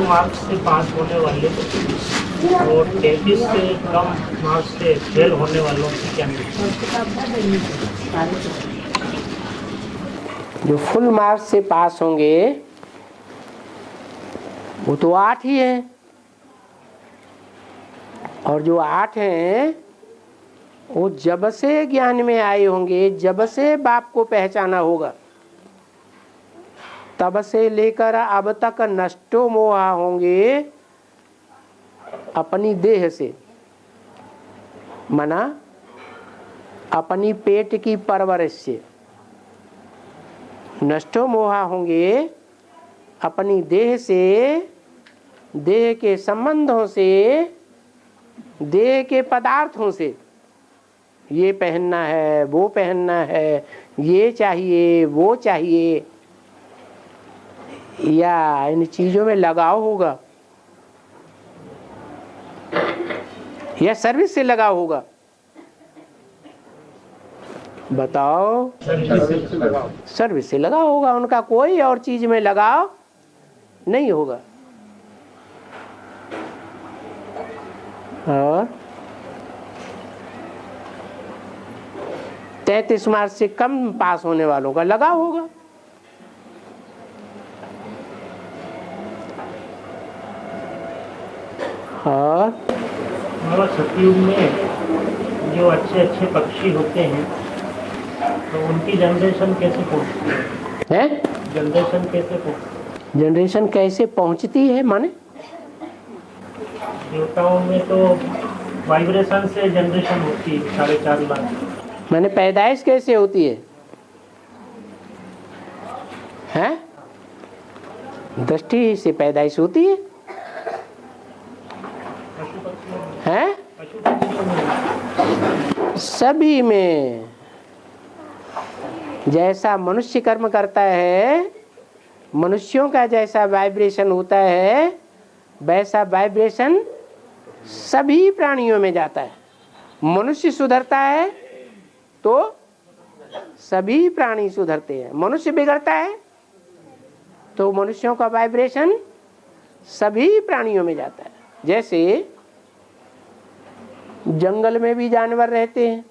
Full marks से पास होने वाले और 33 से कम मार्क्स से फेल होने वालों की क्या जो फुल मार्क्स से पास होंगे वो तो 8 ही है, और जो 8 हैं वो जब से ज्ञान में आए होंगे, जब से बाप को पहचाना होगा, तब से लेकर अब तक नष्टो मोहा होंगे अपनी देह से, मना अपनी पेट की परवरिश से। नष्टो मोहा होंगे अपनी देह से, देह के संबंधों से, देह के पदार्थों से। ये पहनना है, वो पहनना है, ये चाहिए, वो चाहिए, या इन चीजों में लगाव होगा, या सर्विस से लगाव होगा। बताओ, सर्विस से लगाव होगा, उनका कोई और चीज में लगाव नहीं होगा। और 33 मार्क्स से कम पास होने वालों का लगाव होगा। और सतयुग में जो अच्छे अच्छे पक्षी होते हैं तो उनकी जनरेशन कैसे पहुंचती है? जनरेशन कैसे पहुंचती? जनरेशन कैसे पहुंचती है माने? देवताओं में तो वाइब्रेशन से जनरेशन होती है 4.5 लाख। माने पैदाइश कैसे होती है? हैं? दृष्टि से पैदाइश होती है? हैं? सभी में जैसा मनुष्य कर्म करता है, मनुष्यों का जैसा वाइब्रेशन होता है, वैसा वाइब्रेशन सभी प्राणियों में जाता है। मनुष्य सुधरता है तो सभी प्राणी सुधरते हैं, मनुष्य बिगड़ता है तो मनुष्यों का वाइब्रेशन सभी प्राणियों में जाता है। जैसे जंगल में भी जानवर रहते हैं,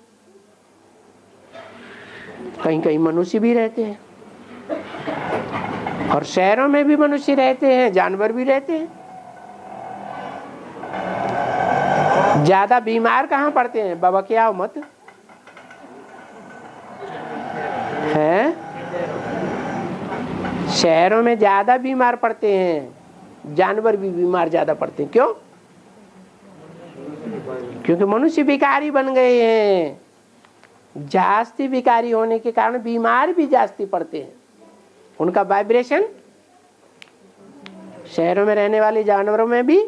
कहीं कहीं मनुष्य भी रहते हैं, और शहरों में भी मनुष्य रहते हैं, जानवर भी रहते हैं। ज्यादा बीमार कहाँ पड़ते हैं? बाबा क्या हो मत है? शहरों में ज्यादा बीमार पड़ते हैं, जानवर भी बीमार ज्यादा पड़ते हैं। क्यों? क्योंकि मनुष्य विकारी बन गए हैं। जास्ती विकारी होने के कारण बीमार भी जास्ती पड़ते हैं। उनका वाइब्रेशन शहरों में रहने वाले जानवरों में भी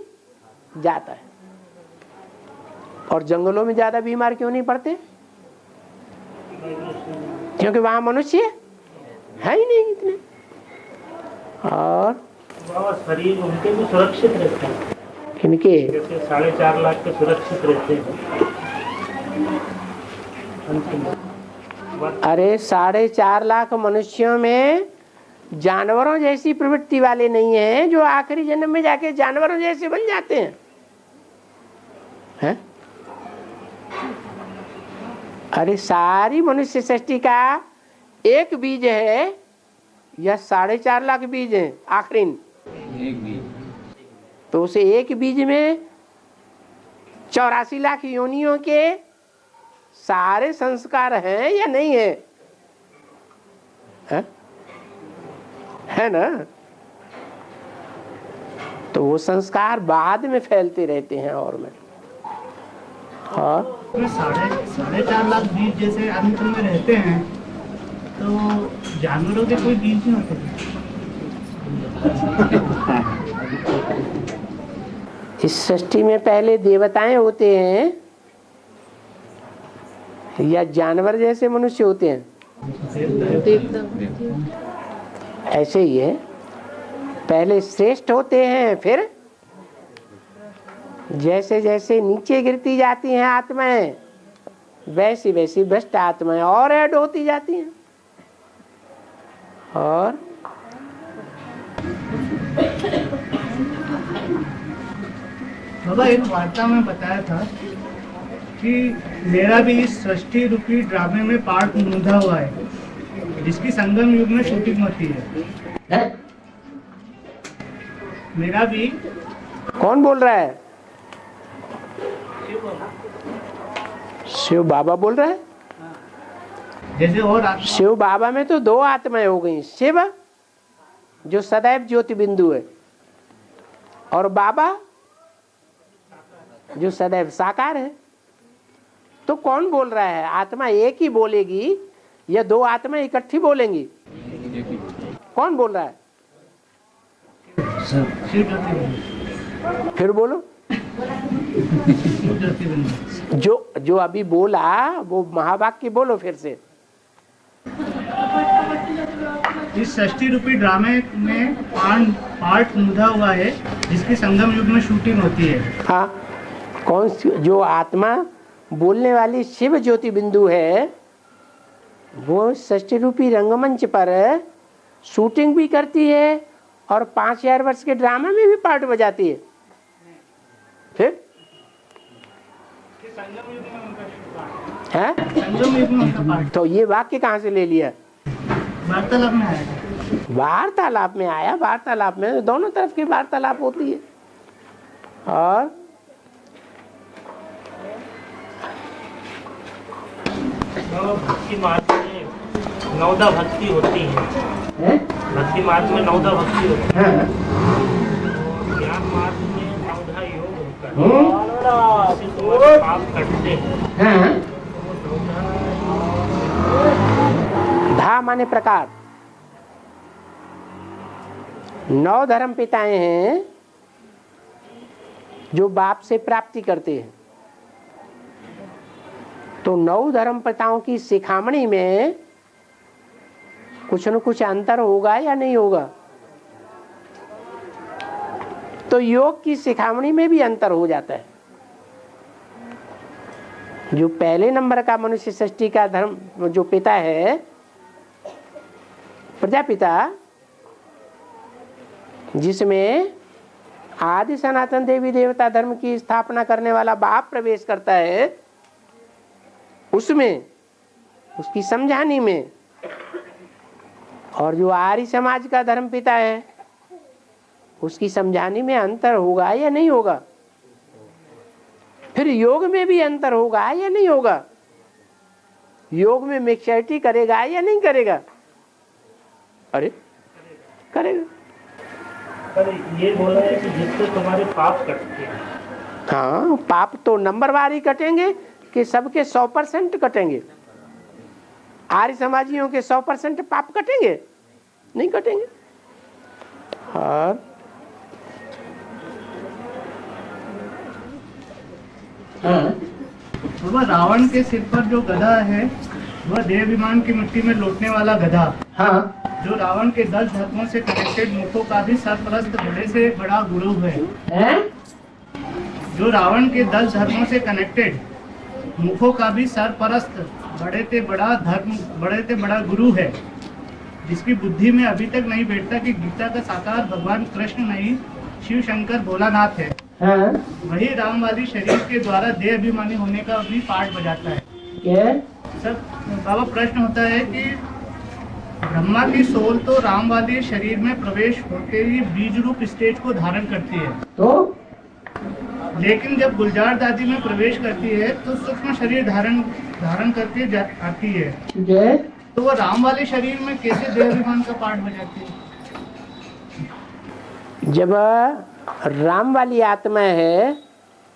जाता है। और जंगलों में ज्यादा बीमार क्यों नहीं पड़ते? क्योंकि वहां मनुष्य है ही नहीं इतने। और शरीर उनके भी सुरक्षित रहते हैं। किनके? 4.5 लाख के सुरक्षित रहते हैं। अरे 4.5 लाख मनुष्यों में जानवरों जैसी प्रवृत्ति वाले नहीं हैं जो आखिरी जन्म में जाके जानवरों जैसे बन जाते हैं, हैं? अरे सारी मनुष्य सृष्टि का एक बीज है या 4.5 लाख बीज है आखिरी? एक बीज। तो उसे एक बीज में 84 लाख योनियों के सारे संस्कार हैं या नहीं है? है ना? तो वो संस्कार बाद में फैलते रहते हैं। और में हाँ 4.5 लाख बीज जैसे अंत में रहते हैं, तो जानवरों के कोई बीज नहीं होते? इस सृष्टि में पहले देवताएं होते हैं या जानवर जैसे मनुष्य होते हैं? ऐसे ही है, पहले श्रेष्ठ होते हैं, फिर जैसे जैसे नीचे गिरती जाती हैं आत्माएं, वैसी वैसी भ्रष्ट आत्माएं और ऐड होती जाती हैं। और बाबा एक वार्ता में बताया था कि मेरा भी इस सृष्टि रूपी ड्रामे में पार्ट मूंधा हुआ है जिसकी संगम युग में शूटिंग होती है। मेरा भी। कौन बोल रहा है? शिव बाबा बोल रहा है। जैसे और शिव बाबा में तो दो आत्माएं हो गई, शिव जो सदैव ज्योति बिंदु है और बाबा जो सदैव साकार है। तो कौन बोल रहा है? आत्मा एक ही बोलेगी या दो आत्मा इकट्ठी बोलेंगी? कौन बोल रहा है? फिर बोलो। जो अभी बोला वो महावाक्य बोलो फिर से। इस षष्ठी रूपी ड्रामे में पार्ट मूंधा हुआ है जिसकी संगम युग में शूटिंग होती है। हाँ, कौन सी? जो आत्मा बोलने वाली शिव ज्योति बिंदु है वो षष्ठी रूपी रंगमंच पर शूटिंग भी करती है और 5000 वर्ष के ड्रामा में भी पार्ट बजाती है। फिर संगम युग में उनका पार्ट। तो ये वाक्य कहाँ से ले लिया? वार्तालाप में आया। वार्तालाप में आया। वार्तालाप में दोनों तरफ की वार्तालाप होती है। और भक्ति मार्ग में 9 भक्ति होती है। भक्ति मार्ग में 9 भक्ति होती है। ज्ञान मार्ग में 9 योग होता है। तुम्हारे पाप कटते हैं। धा माने प्रकार। 9 धर्म पिताएं हैं जो बाप से प्राप्ति करते हैं। तो 9 धर्म पिताओं की शिखामणि में कुछ न कुछ अंतर होगा या नहीं होगा? तो योग की शिखामणि में भी अंतर हो जाता है। जो पहले नंबर का मनुष्य सृष्टि का धर्म जो पिता है, प्रजापिता, जिसमें आदि सनातन देवी देवता धर्म की स्थापना करने वाला बाप प्रवेश करता है, उसमें उसकी समझानी में, और जो आर्य समाज का धर्म पिता है उसकी समझानी में अंतर होगा या नहीं होगा? फिर योग में भी अंतर होगा या नहीं होगा? योग में मिक्सचरिटी करेगा या नहीं करेगा? अरे करेगा। पर ये बोला है कि जिससे तुम्हारे पाप कटते हैं। हाँ, पाप तो नंबरवार ही कटेंगे कि सबके 100% कटेंगे? आर्य समाजियों के 100% पाप कटेंगे? नहीं कटेंगे। और बाबा, रावण के सिर पर जो गधा है वह देवाभिमान की मिट्टी में लौटने वाला गधा। हाँ, जो रावण के 10 धर्मों से कनेक्टेड मुखों का भी सरपरस्त बड़े से बड़ा गुरु है। जो रावण के 10 धर्मों से कनेक्टेड मुखों का भी सरपरस्त बड़े ते बड़ा गुरु है, जिसकी बुद्धि में अभी तक नहीं बैठता कि गीता का साकार भगवान कृष्ण नहीं शिव शंकर भोलानाथ है। वही राम वाली शरीर के द्वारा देह अभिमानी होने का भी पार्ट बजाता है। सर बाबा, प्रश्न होता है कि ब्रह्मा की सोल तो राम वाले शरीर में प्रवेश होते ही बीज रूप स्टेज को धारण करती है, तो लेकिन जब गुलजार दादी में प्रवेश करती है तो सूक्ष्म शरीर धारण करके आती है। ठीक है, तो वह राम वाले शरीर में कैसे देहाभिमान का पार्ट बजाती है? जब राम वाली आत्मा है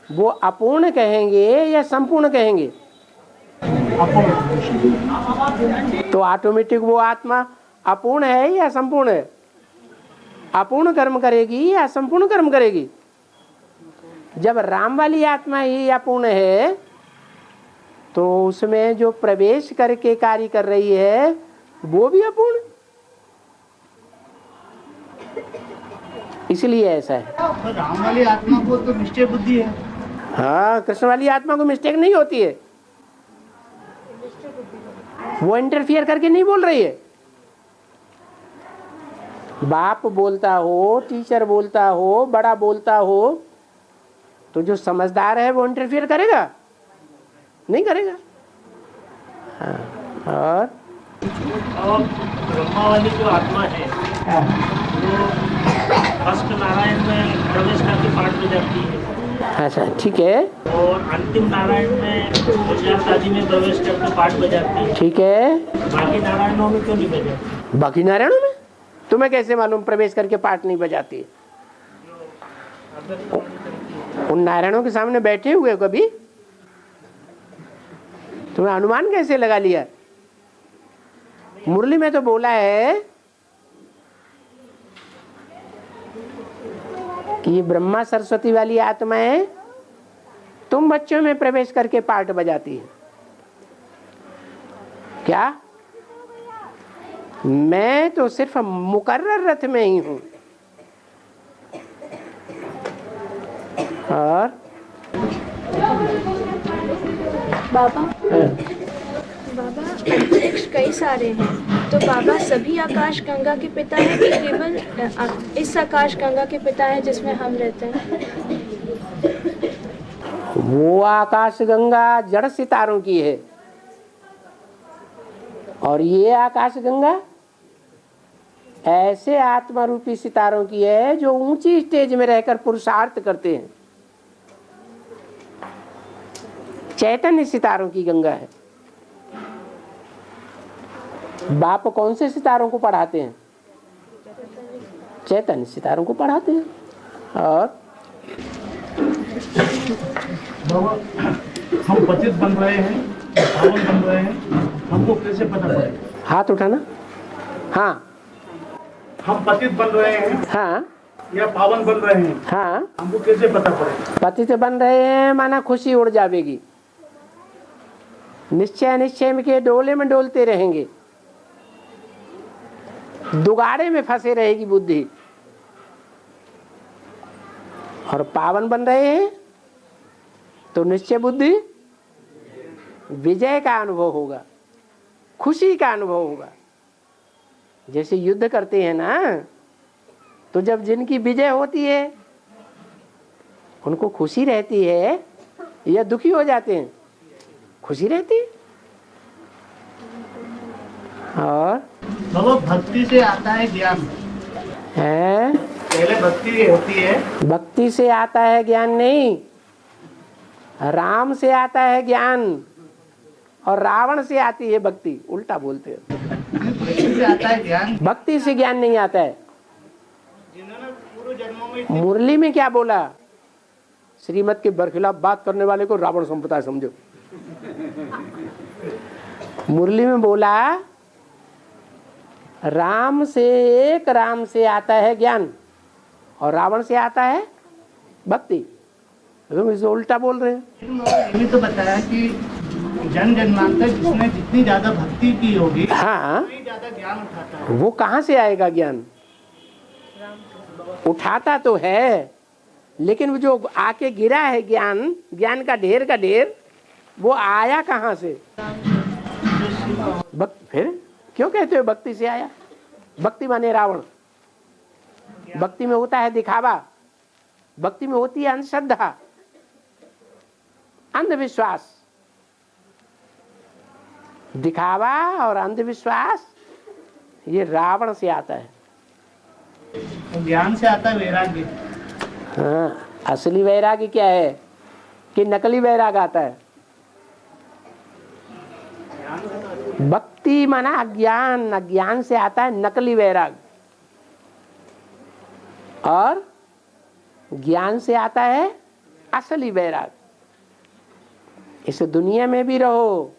वो अपूर्ण कहेंगे या संपूर्ण कहेंगे? तो ऑटोमेटिक वो आत्मा अपूर्ण है या संपूर्ण है? अपूर्ण कर्म करेगी या संपूर्ण कर्म करेगी? जब राम वाली आत्मा ही अपूर्ण है तो उसमें जो प्रवेश करके कार्य कर रही है वो भी अपूर्ण, इसलिए ऐसा है। तो राम वाली आत्मा को तो निश्चय बुद्धि है। हाँ, कृष्ण वाली आत्मा को मिस्टेक नहीं होती है, वो इंटरफियर करके नहीं बोल रही है। बाप बोलता हो, टीचर बोलता हो, बड़ा बोलता हो तो जो समझदार है वो इंटरफियर करेगा? नहीं करेगा। हाँ, और ब्रह्मा वाली जो आत्मा है वो फर्स्ट नारायण में प्रवेश करके पाठ में जाती है। अच्छा, ठीक है। और अंतिम नारायण में गुजरात आदि में प्रवेश करके पाठ बजाती है। ठीक है। बाकी नारायणों में क्यों नहीं बजाती? बाकी नारायणों में तुम्हें कैसे मालूम प्रवेश करके पाठ नहीं बजाती? उन नारायणों के सामने बैठे हुए कभी तुम्हें अनुमान कैसे लगा लिया? मुरली में तो बोला है कि ये ब्रह्मा सरस्वती वाली आत्माएं तुम बच्चों में प्रवेश करके पाठ बजाती है। क्या? मैं तो सिर्फ मुकर्रर रथ में ही हूं। और बाबा बाबा अंतरिक्ष कई सारे हैं, तो बाबा सभी आकाश गंगा के पिता हैं कि केवल इस आकाश गंगा के पिता हैं जिसमें हम रहते हैं? वो आकाश गंगा जड़ सितारों की है और ये आकाश गंगा ऐसे आत्मा रूपी सितारों की है जो ऊंची स्टेज में रहकर पुरुषार्थ करते हैं। चैतन्य सितारों की गंगा है। बाप कौन से सितारों को पढ़ाते हैं? चैतन्य सितारों को पढ़ाते हैं। और बाबा हम पतित बन रहे हैं, पावन बन रहे हैं, हमको कैसे पता पड़ेगा? हाथ उठाना। हाँ, हम पतित बन रहे हैं हाँ, या पावन बन रहे हैं, हाँ। हमको कैसे पता पड़ेगा? पतित बन रहे हैं माना खुशी उड़ जाएगी। निश्चय में के डोले में डोलते रहेंगे, दुगाड़े में फंसे रहेगी बुद्धि। और पावन बन रहे हैं तो निश्चय बुद्धि विजय का अनुभव होगा, खुशी का अनुभव होगा। जैसे युद्ध करते हैं ना, तो जब जिनकी विजय होती है उनको खुशी रहती है या दुखी हो जाते हैं? खुशी रहती है। और बाबा भक्ति से आता है ज्ञान है, पहले भक्ति होती है। भक्ति से आता है ज्ञान नहीं, राम से आता है ज्ञान और रावण से आती है भक्ति। उल्टा बोलते हैं। भक्ति से आता है ज्ञान, भक्ति से ज्ञान नहीं आता है। जिन्होंने पूर्व जन्मों में मुरली में क्या बोला? श्रीमत के बरखिलाफ बात करने वाले को रावण संप्रदाय समझो। मुरली में बोला राम से आता है ज्ञान और रावण से आता है भक्ति। तुम इसे उल्टा बोल रहे हो। ये भी तो बताया कि जन जन्मांतर जिसने जितनी ज्यादा भक्ति की होगी हाँ, उतनी ज्यादा ज्ञान उठाता है। वो कहाँ से आएगा ज्ञान? उठाता तो है, लेकिन वो जो आके गिरा है ज्ञान, ज्ञान का ढेर वो आया कहाँ से? फिर क्यों कहते हो भक्ति से आया? भक्ति माने रावण। भक्ति में होता है दिखावा, भक्ति में होती है अंधश्रद्धा, अंधविश्वास। दिखावा और अंधविश्वास ये रावण से आता है। तो ज्ञान से आता है वैराग्य। हाँ, असली वैराग्य क्या है कि नकली वैराग्य आता है? भक्ति माना अज्ञान, अज्ञान से आता है नकली वैराग, और ज्ञान से आता है असली वैराग। इस दुनिया में भी रहो,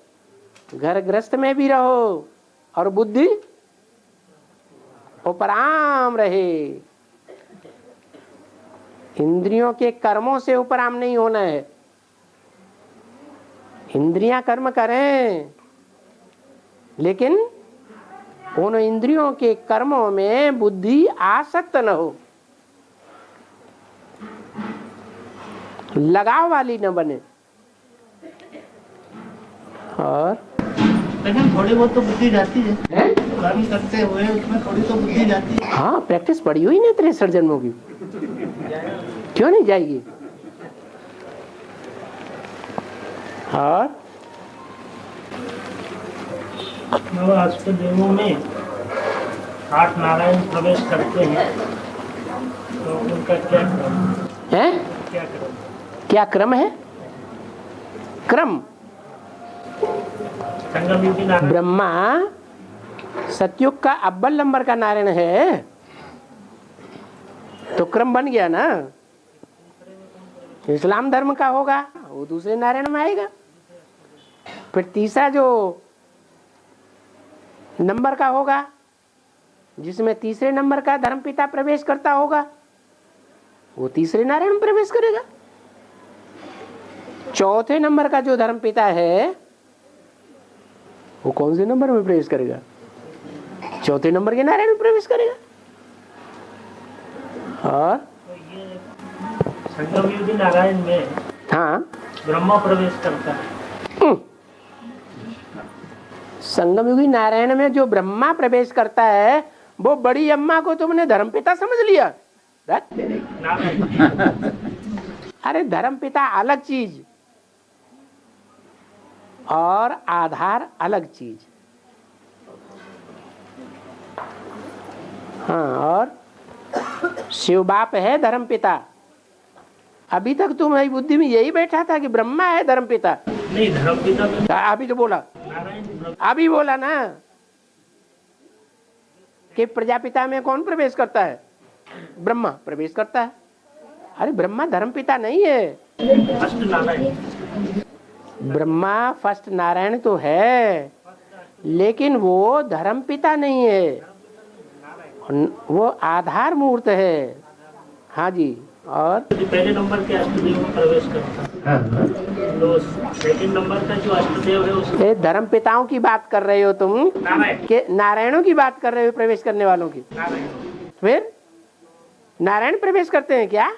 घर गृहस्थ में भी रहो, और बुद्धि उपराम रहे। इंद्रियों के कर्मों से उपराम नहीं होना है। इंद्रियां कर्म करें, लेकिन उन इंद्रियों के कर्मों में बुद्धि आसक्त न हो, लगाव वाली न बने। और लेकिन थोड़ी बहुत तो बुद्धि जाती है, कर्म करते हुए उसमें थोड़ी तो बुद्धि जाती है। हाँ, प्रैक्टिस पड़ी हुई ना 63 जन्मों की, क्यों नहीं जाएगी? और अष्टदेवों में 8 नारायण प्रवेश करते हैं, तो उनका क्या क्रम है? क्या क्रम? क्या क्रम है? क्रम संगम युगी नारायण ब्रह्मा सतयुग का अव्वल नंबर का नारायण है, तो क्रम बन गया ना। इस्लाम धर्म का होगा वो दूसरे नारायण में आएगा। फिर तीसरा जो नंबर का होगा, जिसमें तीसरे नंबर का धर्मपिता प्रवेश करता होगा, वो तीसरे नारायण में प्रवेश करेगा। चौथे नंबर का जो धर्मपिता है वो कौन से नंबर में प्रवेश करेगा? चौथे नंबर के नारायण में प्रवेश करेगा। और संगम युगी नारायण में हाँ, ब्रह्मा प्रवेश करता है। संगम युगी नारायण में जो ब्रह्मा प्रवेश करता है, वो बड़ी अम्मा को तुमने धर्मपिता समझ लिया। अरे धर्मपिता अलग चीज और आधार अलग चीज। हाँ, और शिव बाप है धर्मपिता। अभी तक तुम्हारी बुद्धि में यही बैठा था कि ब्रह्मा है धर्मपिता। नहीं, धर्मपिता में अभी तो बोला, नारायण अभी बोला ना कि प्रजापिता में कौन प्रवेश करता है? ब्रह्मा प्रवेश करता है। अरे ब्रह्मा धर्मपिता नहीं है। अष्ट नारायण ब्रह्मा फर्स्ट नारायण तो है, लेकिन वो धर्मपिता नहीं है, वो आधार मूर्त है। हाँ जी। और पहले नंबर के अष्टदेव में प्रवेश करता है, तो सेकंड नंबर का जो अष्टदेव है उसके धर्मपिताओं की बात कर रहे हो तुम नारायण कि नारायणों की बात कर रहे हो? प्रवेश करने वालों की। नारायण फिर नारायण प्रवेश करते हैं क्या?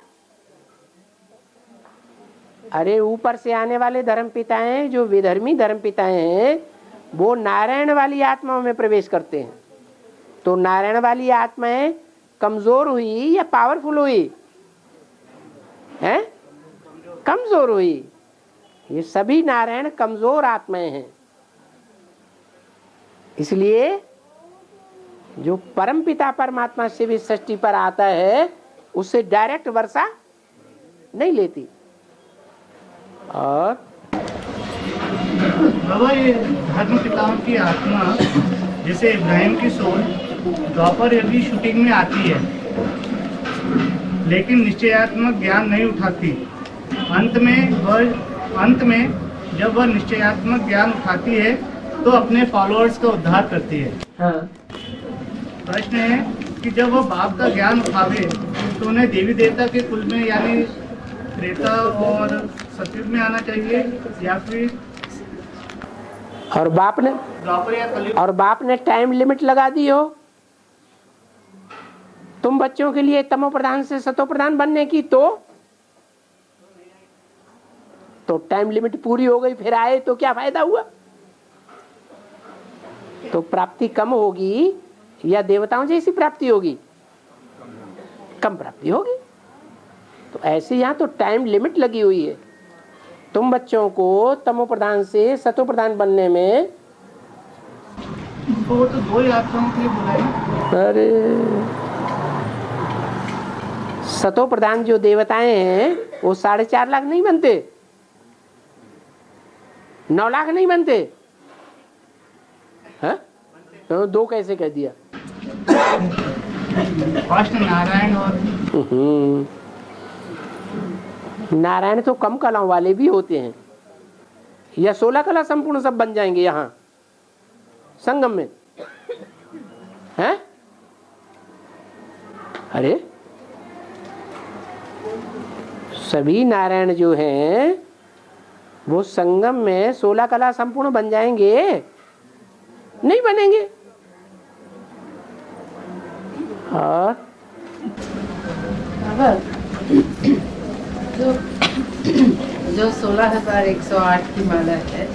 अरे ऊपर से आने वाले धर्मपिताएं, जो विधर्मी धर्मपिताएं हैं, वो नारायण वाली आत्माओं में प्रवेश करते हैं। तो नारायण वाली आत्माएं कमजोर हुई या पावरफुल हुई? हैं? कमजोर हुई। ये सभी नारायण कमजोर आत्माएं हैं। इसलिए जो परम पिता परमात्मा से भी सृष्टि पर आता है, उससे डायरेक्ट वर्षा नहीं लेती। और बाबा, ये धर्म पिताओं की आत्मा, जैसे इब्राहिम की सोल द्वापर युगी शूटिंग में आती है, लेकिन निश्चयात्मक ज्ञान नहीं उठाती। अंत में जब वह निश्चयात्मक ज्ञान उठाती है तो अपने फॉलोअर्स का उद्धार करती है। हाँ। प्रश्न है कि जब वह बाप का ज्ञान उठावे तो उन्हें देवी देवता के कुल में यानी त्रेता और सतयुग में आना चाहिए, या फिर और द्वापर या कलयुग? और बाप ने टाइम लिमिट लगा दी हो तुम बच्चों के लिए तमो प्रधान से सतो प्रधान बनने की, तो टाइम लिमिट पूरी हो गई, फिर आए तो क्या फायदा हुआ? तो प्राप्ति कम होगी या देवताओं जैसी प्राप्ति होगी? कम प्राप्ति होगी। तो ऐसे यहाँ तो टाइम लिमिट लगी हुई है। तुम बच्चों को तमो प्रधान से सतो प्रधान बनने में, तो वो तो 2 यात्राओं के लिए बुलाए। अरे सतो प्रधान जो देवताएं हैं वो 4.5 लाख नहीं बनते, 9 लाख नहीं बनते हैं? तो 2 कैसे कह दिया? फर्स्ट नारायण और नारायण तो कम कलाओं वाले भी होते हैं, या 16 कला संपूर्ण सब बन जाएंगे यहाँ संगम में, हैं? अरे सभी नारायण जो हैं वो संगम में 16 कला संपूर्ण बन जाएंगे? नहीं बनेंगे। और जो 16,108 की माला है,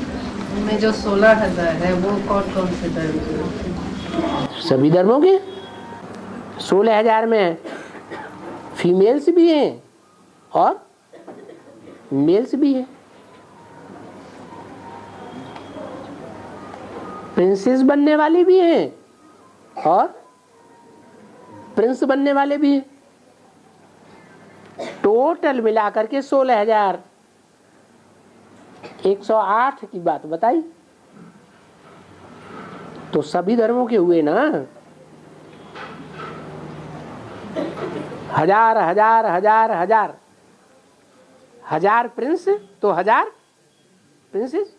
उनमें जो 16,000 है वो कौन कौन से धर्म के? सभी धर्मों के 16,000 में फीमेल्स भी हैं और मेल्स भी हैं। प्रिंसेस बनने वाले भी हैं और प्रिंस बनने वाले भी हैं। टोटल मिलाकर के 16,000 108 की बात बताई। तो सभी धर्मों के हुए ना, 1000 1000 1000 1000 1000 प्रिंस तो 1000 प्रिंसेस,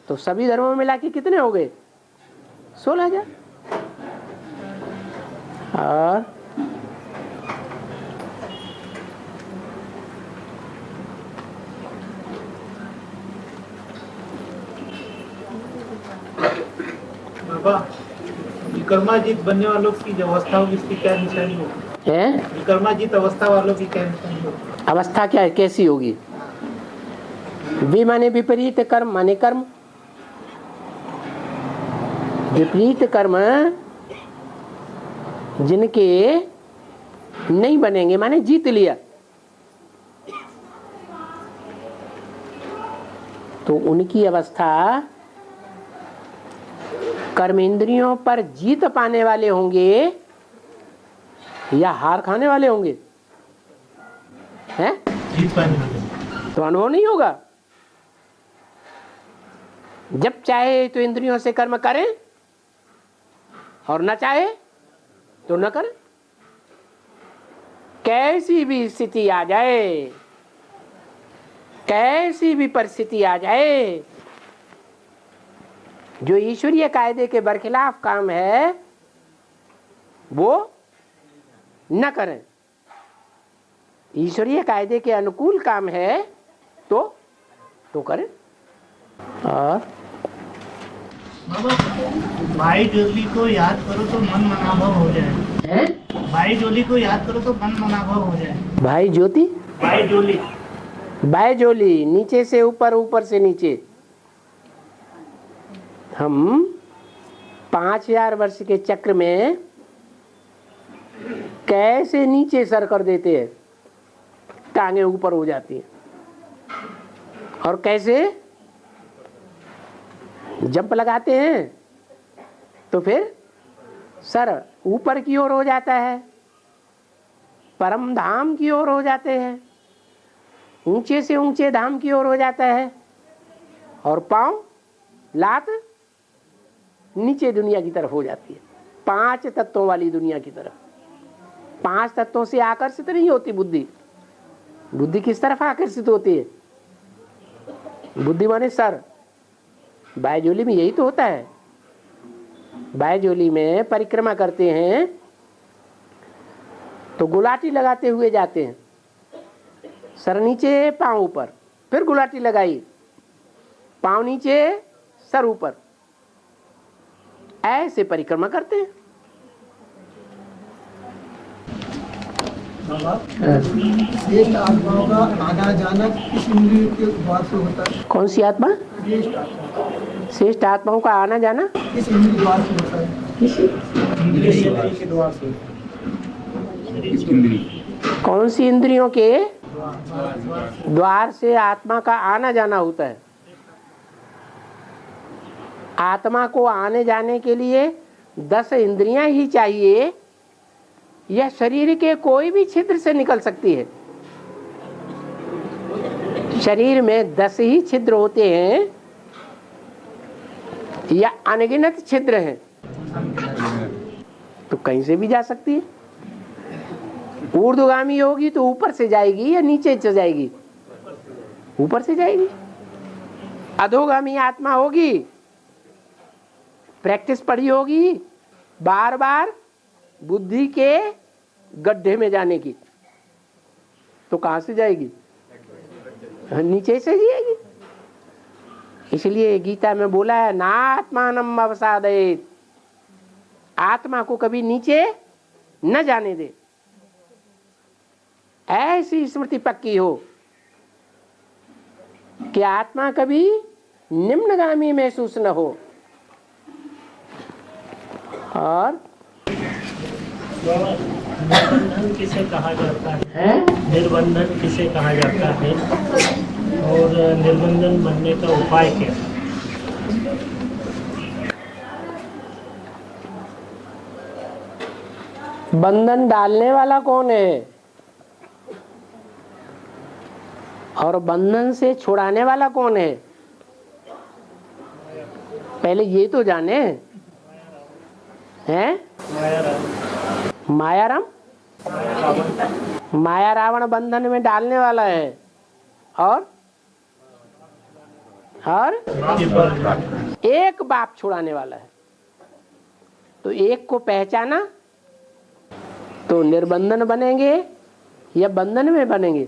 तो सभी धर्मों में मिला के कितने हो गए? 16,000। और बाबा, विक्रमाजीत बनने वालों की जो अवस्था होगी इसकी क्या निशानी होगी? विक्रमाजीत अवस्था वालों की क्या निशानी होगी? अवस्था क्या है, कैसी होगी? वि माने विपरीत कर्म माने कर्म, विपरीत कर्म जिनके नहीं बनेंगे माने जीत लिया, तो उनकी अवस्था कर्म इंद्रियों पर जीत पाने वाले होंगे या हार खाने वाले होंगे? हैं? जीत पाने वाले। तो अनुभव नहीं होगा। जब चाहे तो इंद्रियों से कर्म करें और न चाहे तो न करें। कैसी भी स्थिति आ जाए, कैसी भी परिस्थिति आ जाए, जो ईश्वरीय कायदे के बरखिलाफ काम है वो न करें। ईश्वरीय कायदे के अनुकूल काम है तो करें। और बाबा, भाई जोली को याद करो तो मन मनाभव हो जाए। भाई जोली को याद करो तो मन मनाभव हो जाए। भाई ज्योति, भाई जोली, भाई जोली, नीचे से ऊपर, ऊपर से नीचे। हम 5000 वर्ष के चक्र में कैसे नीचे सर कर देते हैं, टांगे ऊपर हो जाती हैं, और कैसे जंप लगाते हैं तो फिर सर ऊपर की ओर हो जाता है, परम धाम की ओर हो जाते हैं, ऊंचे से ऊंचे धाम की ओर हो जाता है, और पांव लात नीचे दुनिया की तरफ हो जाती है, 5 तत्वों वाली दुनिया की तरफ। 5 तत्वों से आकर्षित नहीं होती बुद्धि। बुद्धि किस तरफ आकर्षित होती है? बुद्धि माने सर। बायजोली में यही तो होता है। बायजोली में परिक्रमा करते हैं तो गुलाटी लगाते हुए जाते हैं, सर नीचे पांव ऊपर, फिर गुलाटी लगाई, पांव नीचे सर ऊपर, ऐसे परिक्रमा करते हैं। श्रेष्ठ आत्माओं का आना जाना किस इंद्रिय के द्वार से होता है? कौन सी आत्मा? श्रेष्ठ आत्माओं का आना जाना किस इंद्रिय द्वार से होता है? के द्वार से। कौन सी इंद्रियों के द्वार से आत्मा का आना जाना होता है? आत्मा को आने जाने के लिए 10 इंद्रियां ही चाहिए, यह शरीर के कोई भी छिद्र से निकल सकती है। शरीर में 10 ही छिद्र होते हैं या अनगिनत छिद्र हैं, तो कहीं से भी जा सकती है। ऊर्ध्वगामी होगी तो ऊपर से जाएगी या नीचे से जाएगी? ऊपर से जाएगी। अधोगामी आत्मा होगी, प्रैक्टिस पड़ी होगी बार बार बुद्धि के गड्ढे में जाने की, तो कहां से जाएगी? नीचे से जाएगी। इसलिए गीता में बोला है नात्मानम अवसादयेत, आत्मा को कभी नीचे न जाने दे। ऐसी स्मृति पक्की हो कि आत्मा कभी निम्नगामी महसूस न हो। और निर्बंधन किसे कहा जाता है? निर्बंधन किसे कहा जाता है और निर्बंधन बनने का उपाय क्या है? बंधन डालने वाला कौन है और बंधन से छुड़ाने वाला कौन है? पहले ये तो जाने हैं। मायाराम, माया रावण बंधन में डालने वाला है और एक बाप छुड़ाने वाला है। तो एक को पहचाना तो निर्बंधन बनेंगे या बंधन में बनेंगे?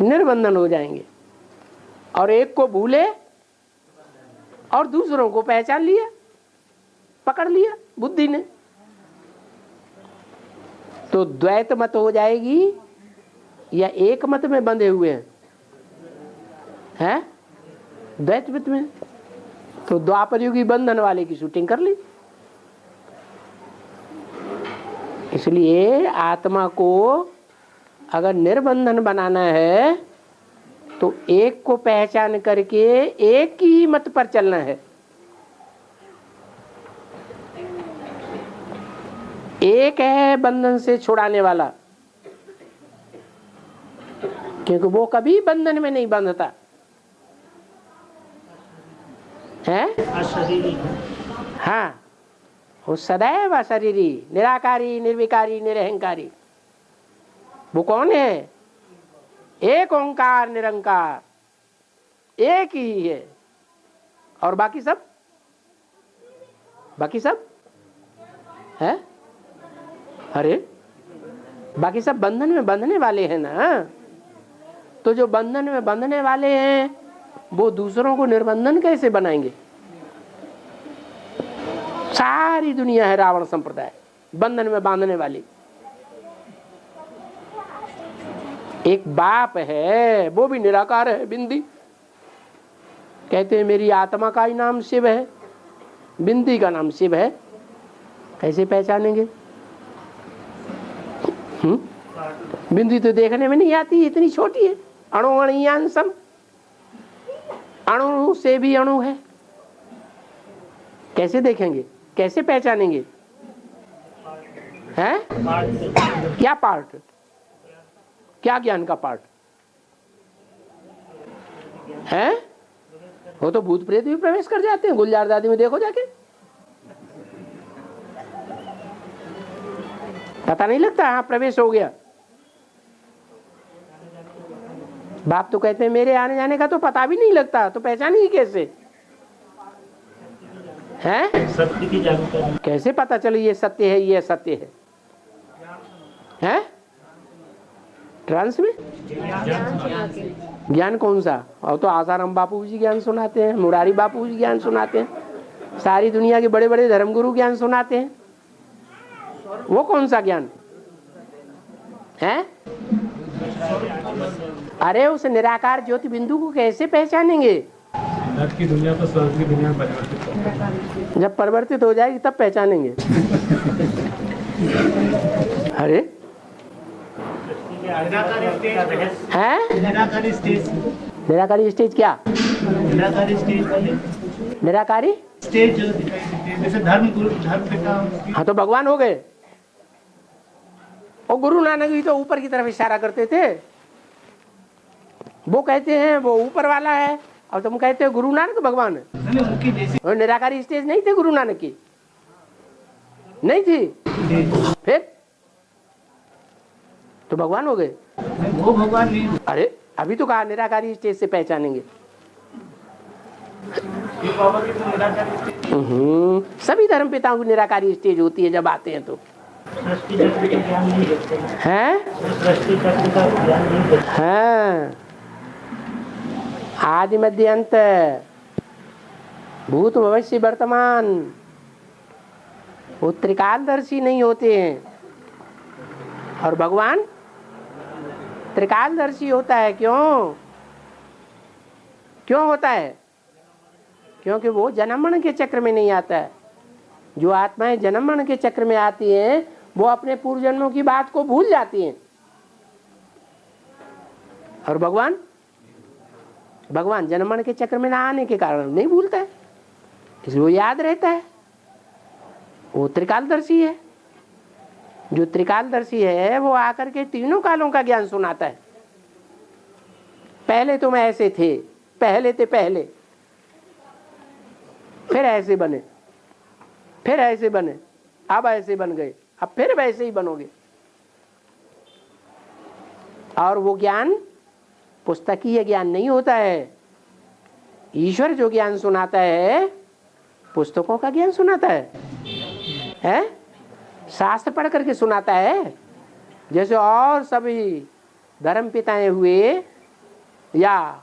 निर्बंधन हो जाएंगे। और एक को भूले और दूसरों को पहचान लिया, पकड़ लिया बुद्धि ने, तो द्वैत मत हो जाएगी या एक मत में बंधे हुए हैं? द्वैत मत में। तो द्वापर युगी बंधन वाले की शूटिंग कर ली। इसलिए आत्मा को अगर निर्बंधन बनाना है तो एक को पहचान करके एक ही मत पर चलना है। एक है बंधन से छुड़ाने वाला, क्योंकि वो कभी बंधन में नहीं बंधता है। हाँ, वो सदैव अशरीरी, निराकारी, निर्विकारी, निरहंकारी। वो कौन है? एक ओंकार निरंकार, एक ही है। और बाकी सब है? अरे बाकी सब बंधन में बंधने वाले हैं ना। तो जो बंधन में बंधने वाले हैं वो दूसरों को निर्बंधन कैसे बनाएंगे? सारी दुनिया है रावण संप्रदाय, बंधन में बांधने वाली। एक बाप है, वो भी निराकार है, बिंदी। कहते हैं मेरी आत्मा का ही नाम शिव है, बिंदी का नाम शिव है। कैसे पहचानेंगे? बिंदी तो देखने में नहीं आती, इतनी छोटी है। अणुअणियांसम, अणु से भी अणु है। कैसे देखेंगे, कैसे पहचानेंगे? हैं? क्या पार्ट, क्या ज्ञान का पार्ट है? वो तो भूत प्रेत भी प्रवेश कर जाते हैं। गुलजार दादी में देखो जाके, पता नहीं लगता हाँ प्रवेश हो गया। बाप तो कहते हैं मेरे आने जाने का तो पता भी नहीं लगता, तो पहचानेंगे कैसे? हैं? सत्य की जानकारी कैसे पता चले ये सत्य है, ये असत्य है? हैं? ट्रांस में ज्ञान कौन सा? और तो आसाराम बापू जी ज्ञान सुनाते हैं, मुरारी बापू जी ज्ञान सुनाते हैं, सारी दुनिया के बड़े बड़े धर्मगुरु ज्ञान सुनाते हैं। वो कौन सा ज्ञान है? अरे उस निराकार ज्योति बिंदु को कैसे पहचानेंगे? की दुनिया को स्वर्ग की दुनिया में परिवर्तित, जब परिवर्तित हो जाएगी तब पहचानेंगे। अरे है निराकारी स्टेज, निराकारी स्टेज क्या? निराकारी स्टेज, निराकारी स्टेज जो दिखाई देती है, जैसे धर्म गुरु, धर्म पिता। हाँ तो भगवान हो गए। और गुरु नानक भी तो ऊपर की तरफ इशारा करते थे। वो कहते हैं वो ऊपर वाला है और तुम कहते हो गुरु नानक भगवान है। और निराकारी स्टेज नहीं थे गुरु नानक की, नहीं थी, फिर तो भगवान हो गए। वो भगवान नहीं। अरे अभी तो कहा निराकारी स्टेज से पहचानेंगे। सभी धर्म पिताओं की निराकारी स्टेज होती है जब आते हैं तो हैं। हाँ, आदि मध्य अंत, भूत भविष्य वर्तमान, वो त्रिकालदर्शी नहीं होते हैं। और भगवान त्रिकालदर्शी होता है। क्यों? क्यों होता है? क्योंकि वो जन्म मरण के चक्र में नहीं आता है। जो आत्माएं जन्म मरण के चक्र में आती हैं वो अपने पूर्व जन्मों की बात को भूल जाती हैं। और भगवान, भगवान जन्म मरण के चक्र में ना आने के कारण नहीं भूलता है, इसलिए वो याद रहता है। वो त्रिकालदर्शी है। जो त्रिकालदर्शी है वो आकर के तीनों कालों का ज्ञान सुनाता है। पहले तुम ऐसे थे, पहले थे पहले, फिर ऐसे बने, फिर ऐसे बने, अब ऐसे बन गए, अब फिर वैसे ही बनोगे। और वो ज्ञान पुस्तकीय ज्ञान नहीं होता है। ईश्वर जो ज्ञान सुनाता है पुस्तकों का ज्ञान सुनाता है? शास्त्र पढ़ करके सुनाता है। जैसे और सभी धर्म पिताएं हुए या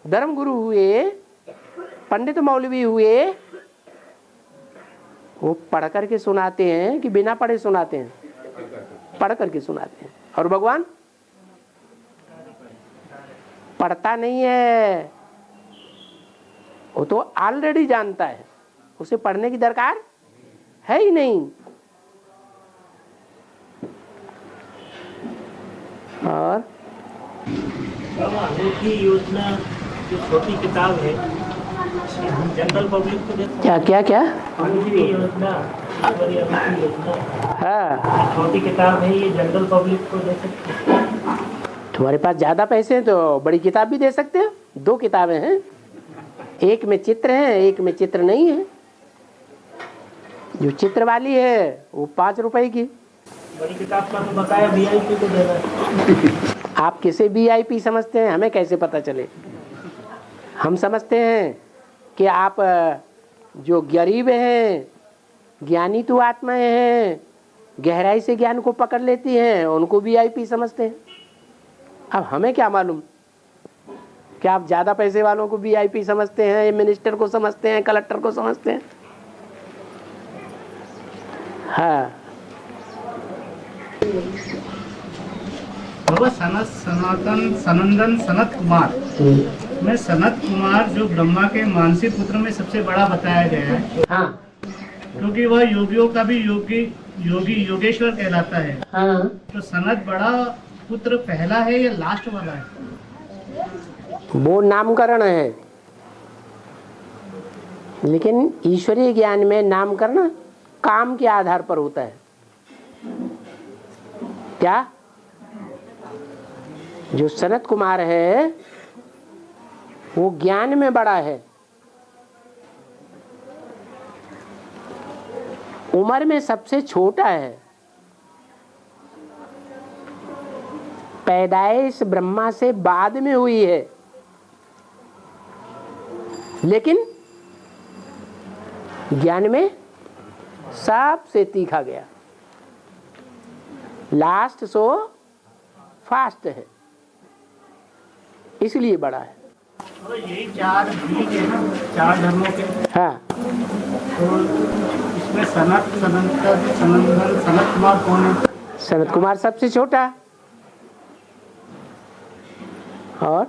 धर्म गुरु हुए, पंडित मौलवी हुए, वो पढ़ करके सुनाते हैं कि बिना पढ़े सुनाते हैं? पढ़ करके सुनाते हैं। और भगवान पढ़ता नहीं है, वो तो ऑलरेडी जानता है, उसे पढ़ने की दरकार है ही नहीं। और अनूठी योजना जो छोटी किताब है, हम जनरल पब्लिक को दे सकते क्या क्या क्या? अनूठी योजना, बड़ी अनूठी योजना, हाँ, छोटी किताब है, ये जनरल पब्लिक को दे सकते हैं। तुम्हारे पास ज्यादा पैसे हैं तो बड़ी किताब भी दे सकते हो। 2 किताबें हैं, एक में चित्र है, एक में चित्र नहीं है। जो चित्र वाली है वो 5 रुपए की। बड़ी किताब का तो बकाया VIP को देना है। आप किसे VIP समझते हैं, हमें कैसे पता चले? हम समझते हैं कि आप जो गरीब हैं, ज्ञानी तो आत्माएं हैं, गहराई से ज्ञान को पकड़ लेती हैं, उनको VIP समझते हैं। अब हमें क्या मालूम कि आप ज्यादा पैसे वालों को VIP समझते हैं, मिनिस्टर को समझते हैं, कलेक्टर को समझते हैं। हाँ, बाबा सनातन सनंदन सनत कुमार में सनत कुमार जो ब्रह्मा के मानसी पुत्र में सबसे बड़ा बताया गया है। हाँ, क्योंकि वह योगियों का भी योगी योगेश्वर कहलाता है। हाँ। तो सनत बड़ा पुत्र पहला है या लास्ट वाला है? वो नामकरण है, लेकिन ईश्वरीय ज्ञान में नामकरण काम के आधार पर होता है। क्या? जो सनत कुमार है वो ज्ञान में बड़ा है, उम्र में सबसे छोटा है। पैदाइश ब्रह्मा से बाद में हुई है, लेकिन ज्ञान में सबसे तीखा गया। लास्ट सो फास्ट है, इसलिए बड़ा है। तो यही 4 बीज है ना, 4 धर्मों के। हाँ, तो इसमें सनत सनंदन सनत कुमार कौन है? सनत कुमार सबसे छोटा। और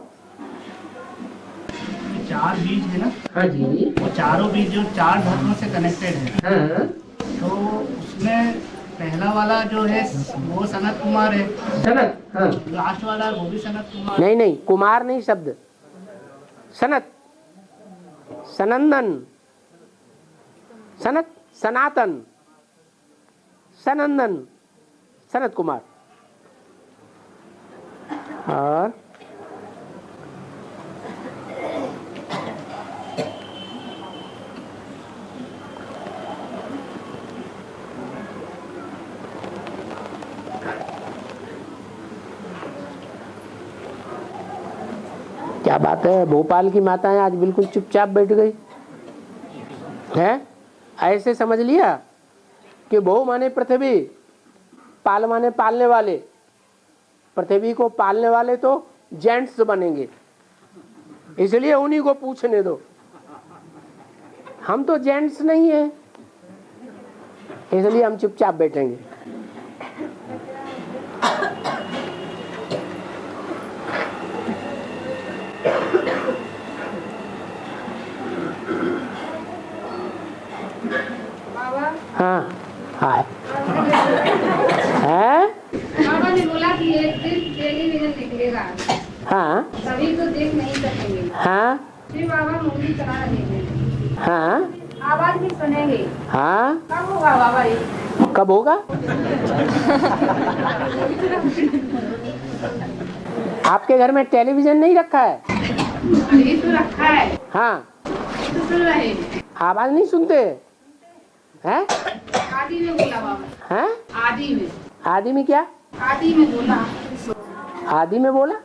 4 बीज है ना? हाँ जी, वो चारों बीज जो 4 धर्मों से कनेक्टेड है। हाँ, तो उसमें पहला वाला जो है वो सनत कुमार है, सनत। हाँ, लास्ट वाला वो भी सनत कुमार। नहीं नहीं, कुमार नहीं शब्द, सनत, सनंदन, सनत, सनातन, सनंदन, सनत कुमार। और क्या बात है, भोपाल की माताएं आज बिल्कुल चुपचाप बैठ गई हैं। ऐसे समझ लिया कि भो माने पृथ्वी, पाल माने पालने वाले। पृथ्वी को पालने वाले तो जेंट्स बनेंगे, इसलिए उन्हीं को पूछने दो। हम तो जेंट्स नहीं है, इसलिए हम चुपचाप बैठेंगे। हाँ, हाय है। बाबा ने बोला कि एक दिन टेलीविजन निकलेगा, हाँ, सभी तो देख नहीं सकेंगे। हाँ, फिर बाबा मूवी चला रहे हैं, हाँ, आवाज भी सुनेंगे। हाँ। कब होगा बाबा ये? कब होगा? आपके घर में टेलीविजन नहीं रखा है? ये तो रखा है। हाँ, तो सुन रहे हैं। आवाज नहीं सुनते हैं? आदि में बोला बाबा। हैं? आदि में। आदि में क्या? आदि में बोला। आदि में बोला?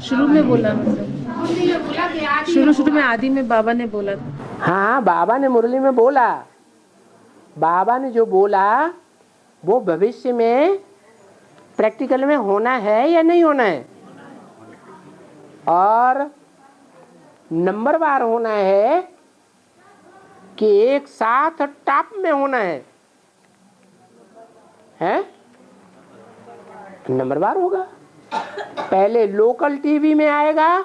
शुरू में बोला, आदि में बोला कि आदि शुरू में आदि में बाबा ने बोला। हाँ, बाबा ने मुरली में बोला। बाबा ने जो बोला वो भविष्य में प्रैक्टिकल में होना है या नहीं होना है, और नंबरवार होना है कि एक साथ टॉप में होना है? नंबरवार होगा। पहले लोकल टीवी में आएगा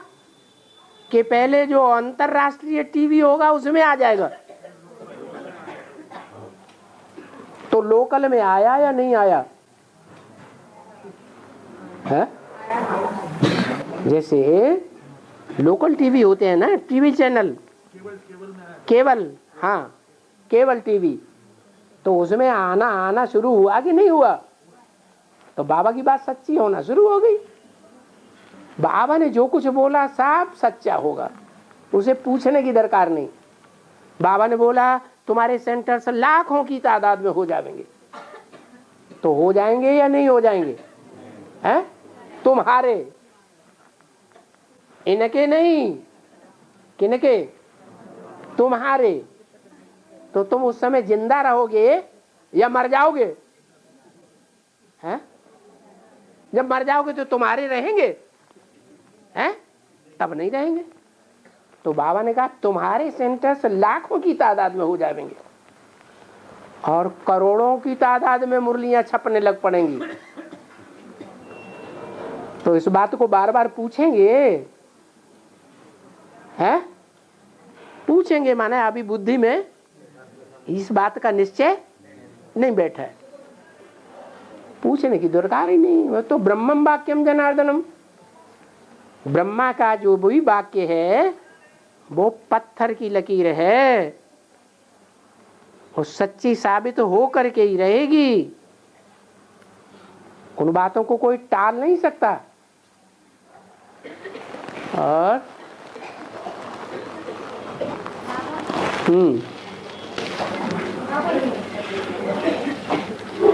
कि पहले जो अंतरराष्ट्रीय टीवी होगा उसमें आ जाएगा? तो लोकल में आया या नहीं आया है? जैसे लोकल टीवी होते हैं ना, टीवी चैनल, केबल, हाँ केबल टीवी, तो उसमें आना शुरू हुआ कि नहीं हुआ? तो बाबा की बात सच्ची होना शुरू हो गई। बाबा ने जो कुछ बोला सब सच्चा होगा, उसे पूछने की दरकार नहीं। बाबा ने बोला तुम्हारे सेंटर्स लाखों की तादाद में हो जाएंगे, तो हो जाएंगे या नहीं हो जाएंगे? हैं? तुम्हारे, इनके नहीं, किनके? तुम्हारे। तो तुम उस समय जिंदा रहोगे या मर जाओगे? हैं? जब मर जाओगे तो तुम्हारे रहेंगे, हैं? तब नहीं रहेंगे। तो बाबा ने कहा तुम्हारे सेंटर्स लाखों की तादाद में हो जाएंगे और करोड़ों की तादाद में मुरलियां छपने लग पड़ेंगी। तो इस बात को बार बार पूछेंगे, हैं? पूछेंगे माने अभी बुद्धि में इस बात का निश्चय नहीं बैठा है, पूछने की दरकार ही नहीं। वो तो ब्रह्मम वाक्यम जनार्दनम, ब्रह्मा का जो भी वाक्य है वो पत्थर की लकीर है, वो सच्ची साबित हो करके ही रहेगी। उन बातों को कोई टाल नहीं सकता। और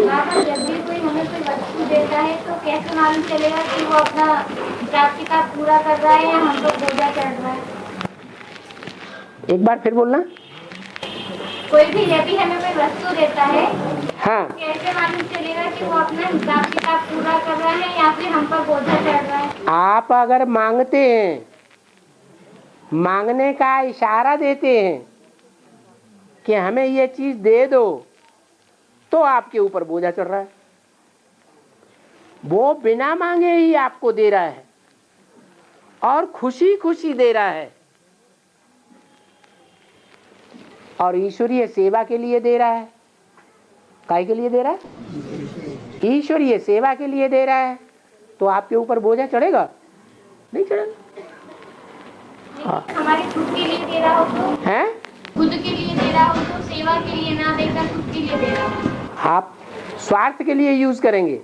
बाबा जब भी कोई हमें कोई वस्तु देता है तो कैसे मालूम चलेगा कि वो अपना प्राप्ति का पूरा कर रहा है या हम लोग बोझा चढ़ रहा है? एक बार फिर बोलना। कोई भी जब भी हमें कोई वस्तु देता है, हाँ, कैसे मालूम चलेगा कि वो अपना हिसाब किताब पूरा कर रहा है या फिर हम पर बोझा चढ़ रहा है? आप अगर मांगते हैं, मांगने का इशारा देते हैं कि हमें ये चीज दे दो, तो आपके ऊपर बोझा चढ़ रहा है। वो बिना मांगे ही आपको दे रहा है और खुशी खुशी दे रहा है, और ईश्वरीय सेवा के लिए दे रहा है। काय के लिए दे रहा है? ईश्वरीय सेवा के लिए दे रहा है। तो आपके ऊपर बोझा चढ़ेगा? नहीं चढ़ेगा। हमारे खुद के लिए दे रहा हो तो? हैं? खुद के लिए दे रहा हो तो, सेवा के लिए ना देकर खुद के लिए दे रहा हो। आप स्वार्थ के लिए यूज करेंगे,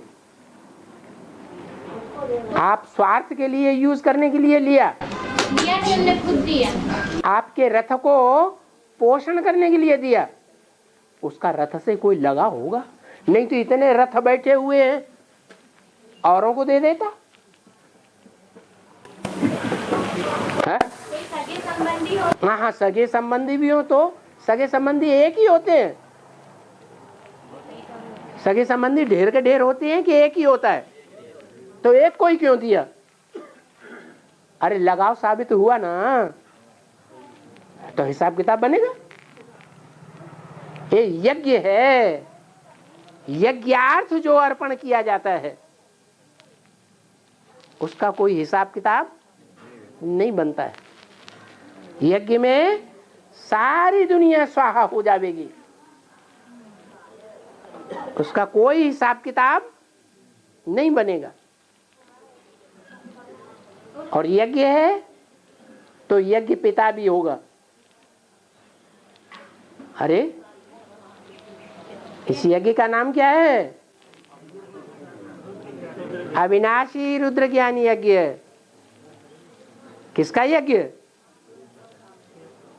आप स्वार्थ के लिए यूज करने के लिए लिया नहीं, हमने खुद दिया। आपके रथ को पोषण करने के लिए दिया, उसका रथ से कोई लगा होगा? नहीं तो इतने रथ बैठे हुए हैं, औरों को दे देता है? सगे संबंधी हो? हाँ, सगे संबंधी भी हो तो सगे संबंधी एक ही होते हैं? सगे संबंधी ढेर के ढेर होते हैं कि एक ही होता है? तो एक को ही क्यों दिया? अरे लगाव साबित हुआ ना, तो हिसाब किताब बनेगा। ये यज्ञ है, यज्ञार्थ जो अर्पण किया जाता है उसका कोई हिसाब किताब नहीं बनता है। यज्ञ में सारी दुनिया स्वाहा हो जाएगी, उसका कोई हिसाब किताब नहीं बनेगा। और यज्ञ है तो यज्ञ पिता भी होगा। अरे इस यज्ञ का नाम क्या है? अविनाशी रुद्र ज्ञान यज्ञ। किसका यज्ञ?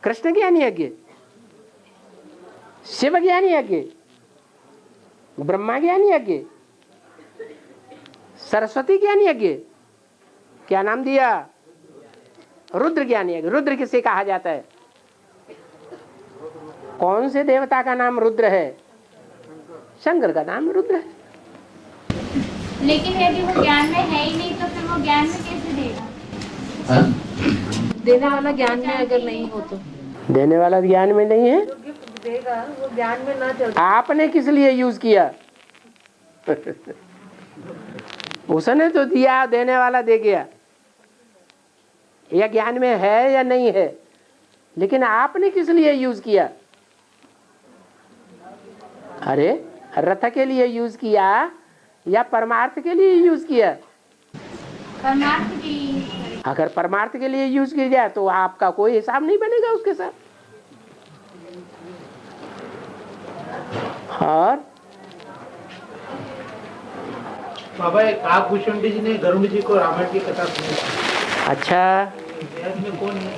कृष्ण ज्ञान यज्ञ, शिव ज्ञान यज्ञ, ब्रह्मा ज्ञान यज्ञ, सरस्वती ज्ञान यज्ञ। क्या नाम दिया? रुद्र ज्ञान यज्ञ। रुद्र किसे कहा जाता है? कौन से देवता का नाम रुद्र है? शंकर का नाम रुद्र है। लेकिन यदि वो ज्ञान में है ही नहीं तो फिर वो ज्ञान में कैसे देगा? देने वाला ज्ञान में अगर नहीं हो तो देने वाला ज्ञान में नहीं है, गिफ्ट देगा, वो ज्ञान में ना चल। आपने किस लिए यूज किया? उसने तो दिया, देने वाला दे गया। यह ज्ञान में है या नहीं है, लेकिन आपने किस लिए यूज किया? अरे रथ के लिए यूज किया या परमार्थ के लिए यूज किया? परमार्थ के लिए। अगर परमार्थ के लिए यूज किया जाए तो आपका कोई हिसाब नहीं बनेगा उसके साथ। और बाबा एक काकभूषुंडी जी ने गरुड़ जी को रामायण की कथा सुनी। अच्छा, में कौन है?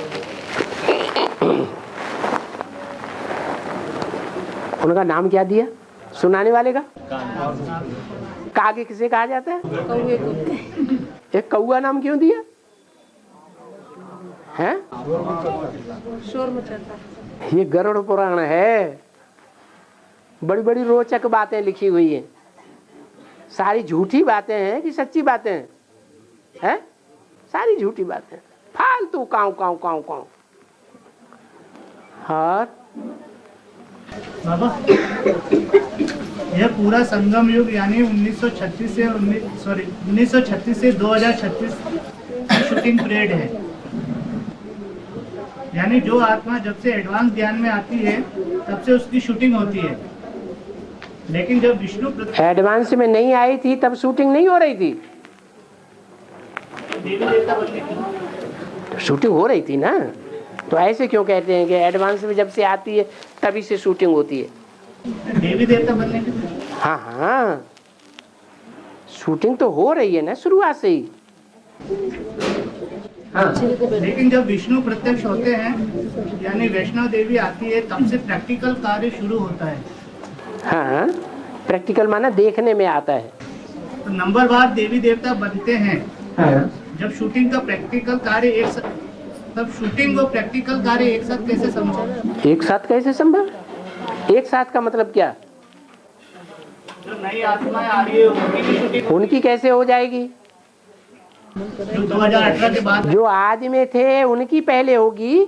उनका नाम क्या दिया सुनाने वाले का? कागे किसे कहा जाता है? कौवे को। एक कौआ नाम क्यों दिया है? शोर मचाता। ये गरुड़ पुराण है। बड़ी बड़ी रोचक बातें लिखी हुई हैं। सारी झूठी बातें हैं कि सच्ची बातें हैं? हैं? सारी झूठी बातें, फालतू काऊ काऊ काऊ काऊ। हाँ बाबा, यह पूरा संगम युग यानी 1936 से 2036 शूटिंग पीरियड है। यानी जो आत्मा जब से एडवांस ध्यान में आती है तब से उसकी शूटिंग होती है। लेकिन जब विष्णु एडवांस में नहीं आई थी तब शूटिंग नहीं हो रही थी। देवी देवता बनने की तो शूटिंग हो रही थी ना। तो ऐसे क्यों कहते हैं कि एडवांस में जब से आती है तभी से शूटिंग होती है? देवी देवता बनने की। हाँ हाँ, शूटिंग तो हो रही है ना शुरुआत से ही। हाँ। लेकिन जब विष्णु प्रत्यक्ष होते हैं यानी वैष्णव देवी आती है तब से प्रैक्टिकल कार्य शुरू होता है। हाँ, प्रैक्टिकल माना देखने में आता है। तो नंबर बाद देवी देवता बनते हैं। हाँ। जब शूटिंग का प्रैक्टिकल कार्य एक साथ, तब शूटिंग और प्रैक्टिकल कार्य एक साथ कैसे संभव? एक साथ कैसे संभव? एक साथ का मतलब क्या? जो नई आत्माएं आ रही है उनकी भी शूटिंग उनकी कैसे हो जाएगी? जो 2018 के बाद जो आदि में थे उनकी पहले होगी,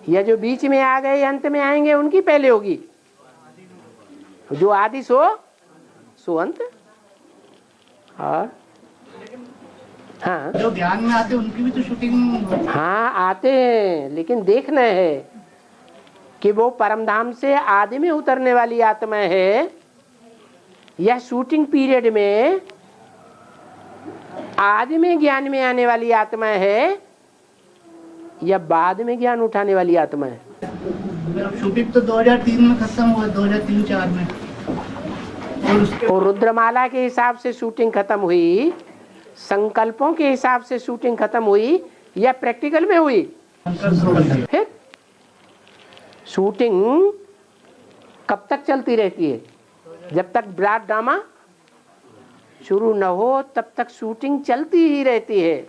या जो बीच में आ गए अंत में आएंगे उनकी पहले होगी? जो आदि सो अंत। और हाँ, जो ज्ञान में आते उनकी भी तो शूटिंग। हाँ आते हैं, लेकिन देखना है कि वो परमधाम से आदि में उतरने वाली आत्मा है या शूटिंग पीरियड में आदि में ज्ञान में आने वाली आत्मा है या बाद में ज्ञान उठाने वाली आत्मा है। शूटिंग तो 2003 में खत्म हुआ, 2003-04 में। और रुद्रमाला के हिसाब से शूटिंग खत्म हुई, संकल्पों के हिसाब से शूटिंग खत्म हुई या प्रैक्टिकल में हुई? फिर शूटिंग कब तक चलती रहती है? जब तक ब्राड ड्रामा शुरू न हो तब तक शूटिंग चलती ही रहती है,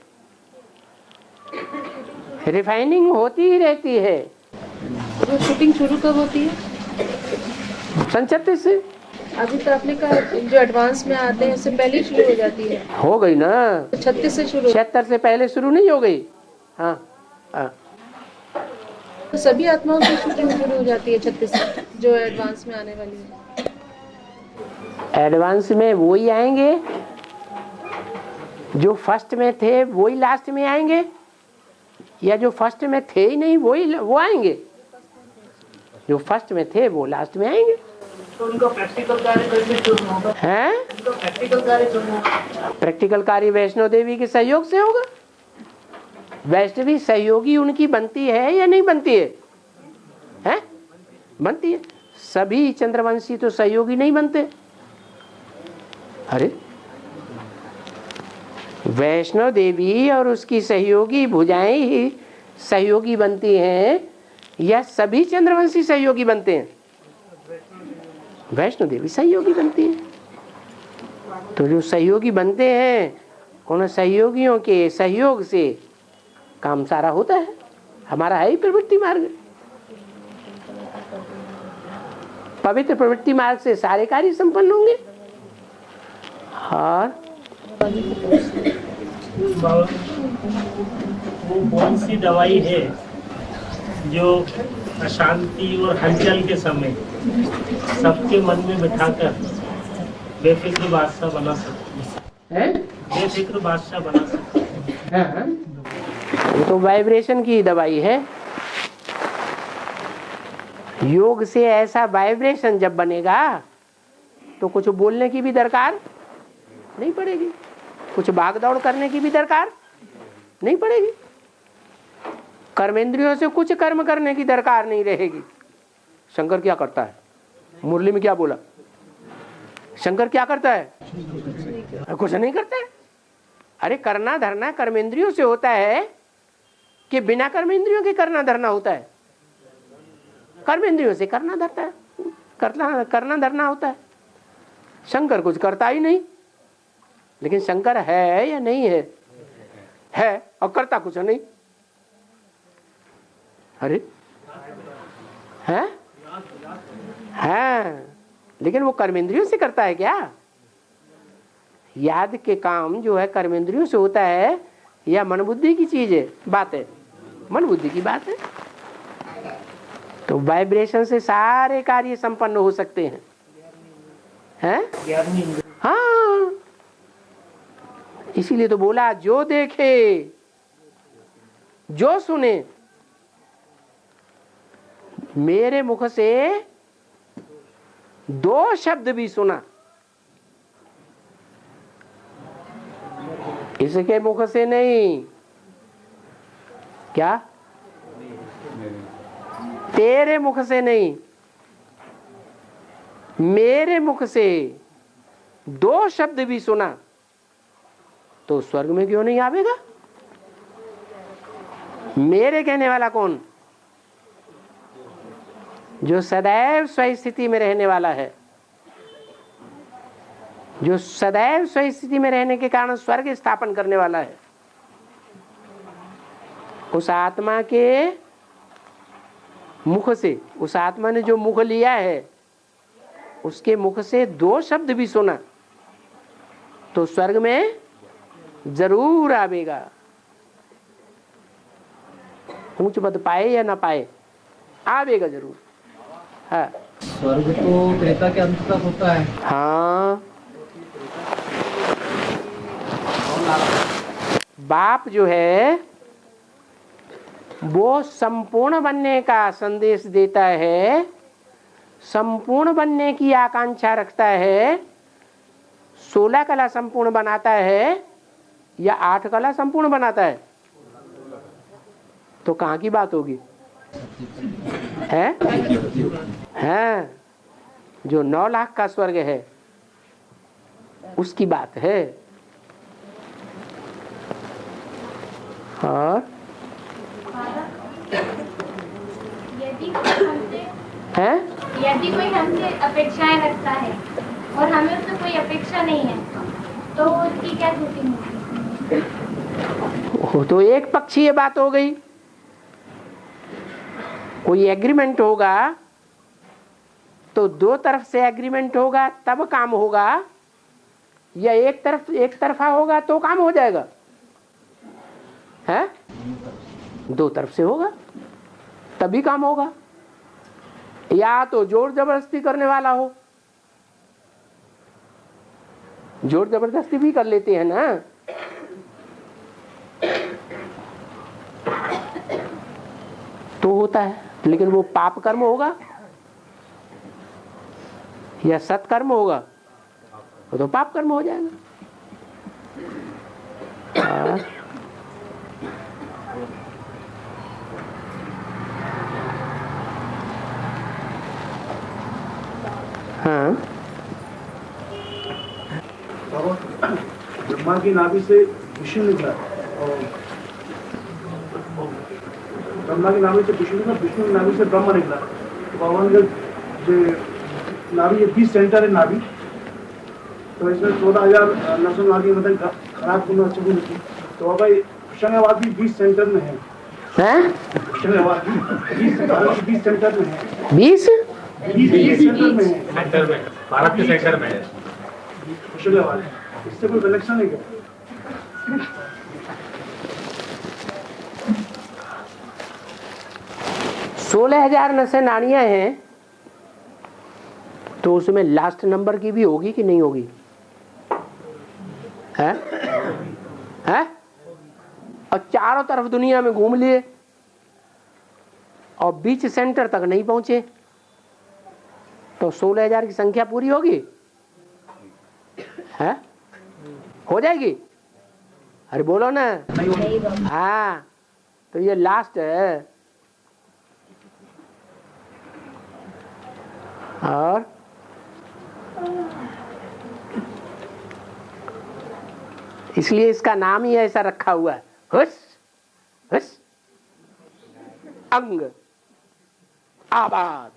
रिफाइनिंग होती ही रहती है। तो शूटिंग शुरू कब होती है? 36 से। अभी तो आपने कहा जो एडवांस में आते हैं उससे पहले शुरू हो जाती है। हो गई ना, 36 से शुरू। 76 से पहले शुरू नहीं हो गई? हाँ हाँ, तो सभी आत्माओं की शूटिंग शुरू हो जाती है 36 से, जो एडवांस में आने वाली है। एडवांस में वही आएंगे जो फर्स्ट में थे, वही लास्ट में आएंगे, या जो फर्स्ट में थे ही नहीं वो आएंगे? जो फर्स्ट में थे वो लास्ट में आएंगे। तो उनका प्रैक्टिकल कार्य कैसे शुरू होगा? हैं? उनका प्रैक्टिकल कार्य शुरू होगा। प्रैक्टिकल कार्य वैष्णो देवी के सहयोग से होगा। वैष्णवी सहयोगी उनकी बनती है या नहीं बनती है? हैं? बनती है। सभी चंद्रवंशी तो सहयोगी नहीं बनते। अरे वैष्णव देवी और उसकी सहयोगी भुजाएं ही सहयोगी बनती हैं या सभी चंद्रवंशी सहयोगी बनते हैं? वैष्णव देवी सहयोगी बनती है। तो जो सहयोगी बनते हैं उन सहयोगियों के सहयोग से काम सारा होता है। हमारा है ही प्रवृत्ति मार्ग। पवित्र प्रवृत्ति मार्ग से सारे कार्य संपन्न होंगे। और वो कौन सी दवाई है जो अशांति और हलचल के समय सबके मन में बिठाकर बेफिक्र बादशाह बना सकती है? बेफिक्र बादशाह बना सकती है। वो तो वाइब्रेशन की दवाई है। योग से ऐसा वाइब्रेशन जब बनेगा तो कुछ बोलने की भी दरकार नहीं पड़ेगी, कुछ भाग दौड़ करने की भी दरकार नहीं पड़ेगी, कर्मेंद्रियों से कुछ कर्म करने की दरकार नहीं रहेगी। शंकर क्या करता है? मुरली में क्या बोला? शंकर क्या करता है? कुछ नहीं करता है। अरे करना धरना कर्मेंद्रियों से होता है कि बिना कर्मेंद्रियों के करना धरना होता है? कर्मेंद्रियों से करना धरता है, करना धरना होता है। शंकर कुछ करता ही नहीं, लेकिन शंकर है या नहीं है? है और करता कुछ नहीं। अरे है लेकिन वो कर्मेंद्रियों से करता है क्या? याद के काम जो है कर्मेंद्रियों से होता है या मन बुद्धि की चीज है? बात है मन बुद्धि की बात है। तो वाइब्रेशन से सारे कार्य संपन्न हो सकते हैं। हाँ, इसीलिए तो बोला जो देखे जो सुने। मेरे मुख से 2 शब्द भी सुना, इसके मुख से नहीं, क्या तेरे मुख से नहीं, मेरे मुख से 2 शब्द भी सुना तो स्वर्ग में क्यों नहीं आवेगा? मेरे कहने वाला कौन? जो सदैव स्वस्थिति में रहने वाला है, जो सदैव स्वस्थिति में रहने के कारण स्वर्ग स्थापन करने वाला है। उस आत्मा के मुख से, उस आत्मा ने जो मुख लिया है उसके मुख से 2 शब्द भी सुना तो स्वर्ग में जरूर आवेगा। ऊंच पद पाए या ना पाए, आवेगा जरूर। हाँ, स्वर्ग तो त्रेता के अंत तक होता है। हाँ, बाप जो है वो संपूर्ण बनने का संदेश देता है, संपूर्ण बनने की आकांक्षा रखता है। 16 कला संपूर्ण बनाता है या 8 कला संपूर्ण बनाता है? तो कहाँ की बात होगी? है जो 9 लाख का स्वर्ग है उसकी बात है। और यदि कोई हमसे अपेक्षाएं रखता है और हमें उससे कोई अपेक्षा नहीं है तो उसकी क्या त्रुटि होगी? वो तो एक पक्षीय बात हो गई। कोई एग्रीमेंट होगा तो 2 तरफ से एग्रीमेंट होगा तब काम होगा, या एक तरफा होगा तो काम हो जाएगा? है 2 तरफ से होगा तभी काम होगा। या तो जोर जबरदस्ती करने वाला हो, जोर जबरदस्ती भी कर लेते हैं ना, तो होता है। लेकिन वो पाप कर्म होगा या सत्कर्म होगा, वो तो पाप कर्म हो जाएगा। हाँ ब्रह्मा की नाभि से विष्णु निकला और ब्रह्मा की नाभि से विष्णु निकला, विष्णु की नाभि से ब्रह्मा निकला। तो भगवान का नाभि ये 20 सेंटर है नाभि, तो इसमें 14,000 नसों नाभि मतलब खराब गुण अच्छे गुण थी। तो बाबा होशंगाबाद भी 20 सेंटर में है। होशंगाबाद 20 सेंटर में है। 20 सेंटर में है, सेंटर में, भारत के सेंटर में है होशंगाबाद। इससे कोई कनेक्शन नहीं है। 16,000 नसें नाड़ियां हैं, तो उसमें लास्ट नंबर की भी होगी कि नहीं होगी? है? है? और चारों तरफ दुनिया में घूम लिए और बीच सेंटर तक नहीं पहुंचे, तो 16,000 की संख्या पूरी होगी? है? हो जाएगी? अरे बोलो ना। हाँ, तो ये लास्ट है। और इसलिए इसका नाम ही ऐसा रखा हुआ है, हुस हुस अंग आबाद।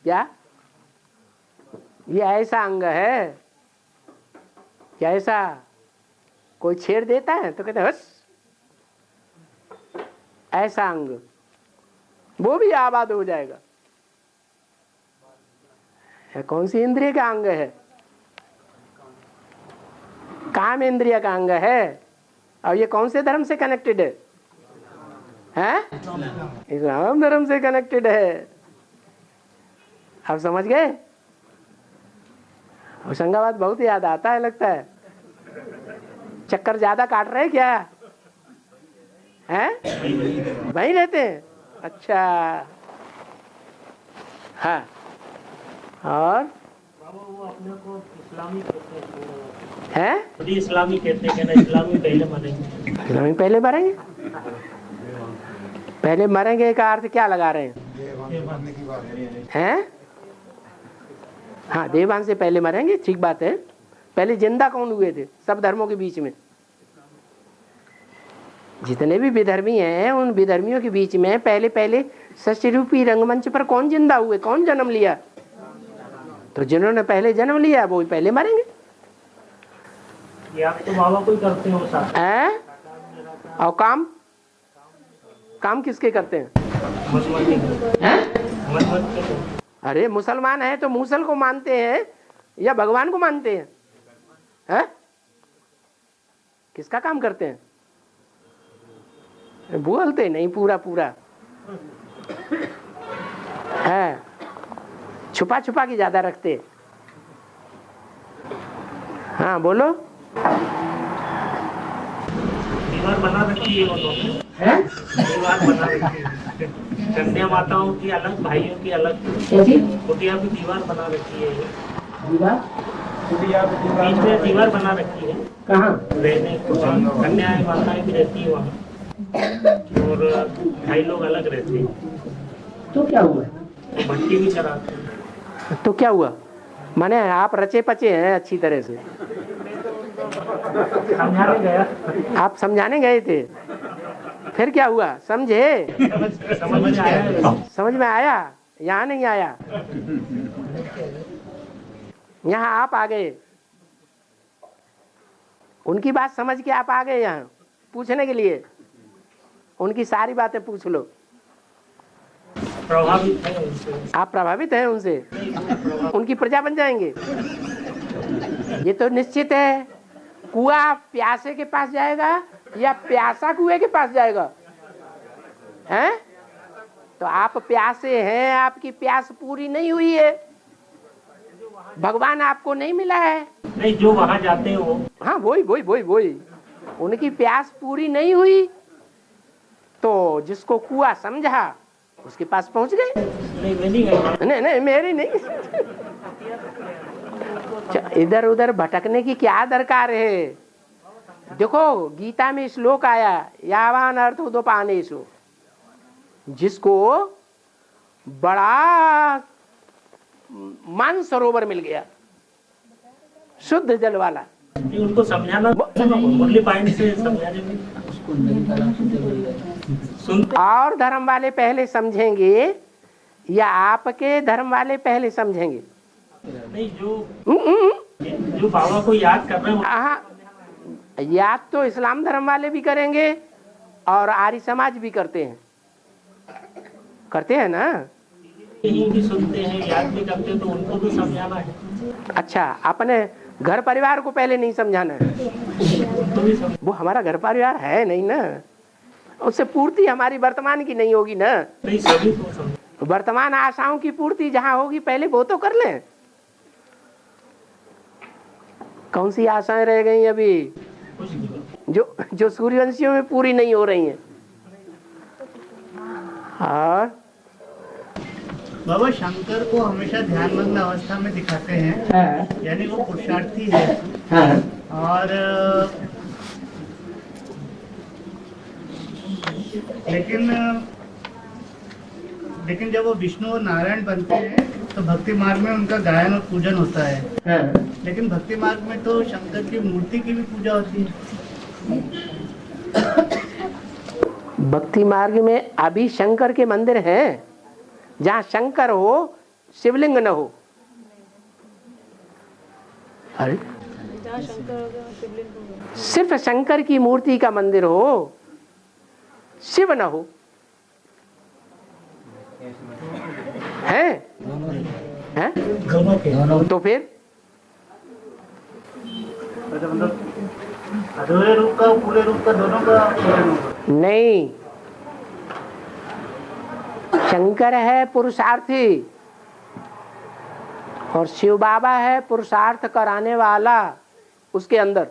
क्या ये ऐसा अंग है? क्या ऐसा कोई छेड़ देता है तो कहते हुस, ऐसा अंग वो भी आबाद हो जाएगा। है कौन सी इंद्रिय का अंग है? काम इंद्रिय का अंग है। और ये कौन से धर्म से कनेक्टेड है? हैं? इस्लाम धर्म से कनेक्टेड है। आप समझ गए? होशंगाबाद बहुत याद आता है, लगता है। चक्कर ज्यादा काट रहे क्या? हैं? वहीं रहते हैं? अच्छा। हाँ, और वो अपने को इस्लामी कहते हैं? हैं, इस्लामी कहते हैं ना, इस्लामी पहले मरेंगे। इस्लामी पहले मरेंगे? पहले मरेंगे का अर्थ क्या लगा रहे हैं? हाँ, देवान से पहले मरेंगे, ठीक बात है। पहले जिंदा कौन हुए थे सब धर्मों के बीच में? जितने भी विधर्मी हैं, उन विधर्मियों के बीच में पहले पहले सृष्टि रूपी रंगमंच पर कौन जिंदा हुए, कौन जन्म लिया? तो जिन्होंने पहले जन्म लिया वो पहले मरेंगे। ये आप तो बाबा कोई करते हो साथ हैं? और काम काम किसके करते हैं? अरे मुसलमान है तो मूसल को मानते हैं या भगवान को मानते हैं? हैं? किसका काम करते हैं? बोलते नहीं पूरा पूरा है, छुपा छुपा के ज्यादा रखते। हाँ बोलो। दीवार बना रखी है उन्होंने, दीवार बना रखी है। कन्या माताओं की अलग, भाइयों की अलग, कुटिया भी दीवार बना रखी है। दीवार बीच में दीवार बना रखी है। कहाँ? रहने को कन्याएं माताएं भी रहती है वहाँ, और भाई लोग अलग रहते हैं। तो क्या हुआ? तो भट्टी भी चढ़ाते हैं। तो क्या हुआ? माने आप रचे पचे हैं अच्छी तरह से। समझाने गया। आप समझाने गए थे, फिर क्या हुआ? समझे? समझ में आया? यहाँ नहीं आया, यहाँ आप आ गए। उनकी बात समझ के आप आ गए यहाँ पूछने के लिए। उनकी सारी बातें पूछ लो। प्रभावित है उनसे। आप प्रभावित हैं उनसे? उनकी प्रजा बन जाएंगे? ये तो निश्चित है। कुआं प्यासे के पास जाएगा या प्यासा कुएं के पास जाएगा? हैं? तो आप प्यासे हैं, आपकी प्यास पूरी नहीं हुई है, भगवान आपको नहीं मिला है। नहीं, जो वहां जाते हैं वो। हाँ वही उनकी प्यास पूरी नहीं हुई, तो जिसको कुआं समझा उसके पास पहुंच गए। नहीं, मैं नहीं गया। नहीं मेरी नहीं। इधर उधर भटकने की क्या दरकार है? देखो गीता में श्लोक आया, यावान अर्थोदपानेषु, जिसको बड़ा मानसरोवर मिल गया, शुद्ध जल वाला। उनको समझाना, मुरली पॉइंट से समझाने में और धर्म वाले पहले समझेंगे या आपके धर्म वाले पहले समझेंगे? नहीं, जो बाबा को याद कर रहे हैं, याद तो इस्लाम धर्म वाले भी करेंगे और आर्य समाज भी करते हैं ना। कहीं भी सुनते हैं, याद भी करते हैं, तो उनको तो समझाना है। अच्छा, अपने घर परिवार को पहले नहीं समझाना है? वो हमारा घर परिवार है नहीं ना, उससे पूर्ति हमारी वर्तमान की नहीं होगी ना। नहीं, सभी को समझ। वर्तमान आशाओं की पूर्ति जहाँ होगी पहले वो तो कर लें। कौन सी आशाएं रह गई अभी जो सूर्यवंशियों में पूरी नहीं हो रही हैं? और बाबा शंकर को हमेशा ध्यानमग्न अवस्था में दिखाते हैं, यानी वो पुरुषार्थी है। और लेकिन जब वो विष्णु और नारायण बनते हैं तो भक्ति मार्ग में उनका गायन और पूजन होता है। लेकिन भक्ति मार्ग में तो शंकर की मूर्ति की भी पूजा होती है। भक्ति मार्ग में अभी शंकर के मंदिर हैं, जहाँ शंकर हो शिवलिंग न हो। अरे सिर्फ शंकर की मूर्ति का मंदिर हो, शिव न हो, है? तो फिर अधूरे रूप का पूरे रूप का दोनों का नहीं। शंकर है पुरुषार्थी और शिव बाबा है पुरुषार्थ कराने वाला। उसके अंदर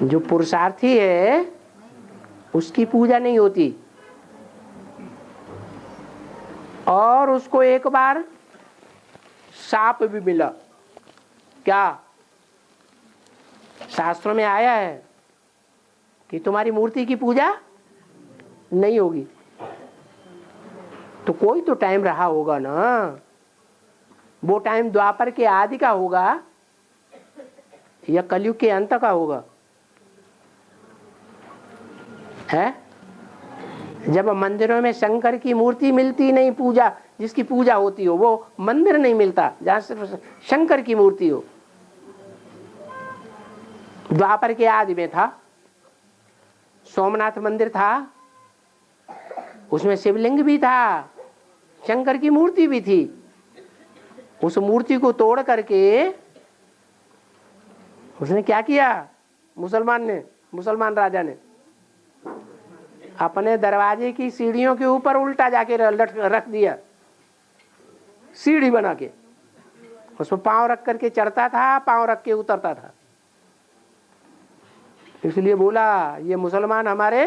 जो पुरुषार्थी है उसकी पूजा नहीं होती, और उसको एक बार शाप भी मिला। क्या शास्त्रों में आया है कि तुम्हारी मूर्ति की पूजा नहीं होगी। तो कोई तो टाइम रहा होगा ना, वो टाइम द्वापर के आदि का होगा या कलयुग के अंत का होगा, है? जब मंदिरों में शंकर की मूर्ति मिलती नहीं, पूजा जिसकी पूजा होती हो, वो मंदिर नहीं मिलता जहाँ सिर्फ शंकर की मूर्ति हो। द्वापर के आदि में था, सोमनाथ मंदिर था, उसमें शिवलिंग भी था, शंकर की मूर्ति भी थी। उस मूर्ति को तोड़ करके उसने क्या किया? मुसलमान राजा ने अपने दरवाजे की सीढ़ियों के ऊपर उल्टा जाके रख दिया, सीढ़ी बना के। उसमें पांव रख करके चढ़ता था, पांव रख के उतरता था। इसलिए बोला ये मुसलमान हमारे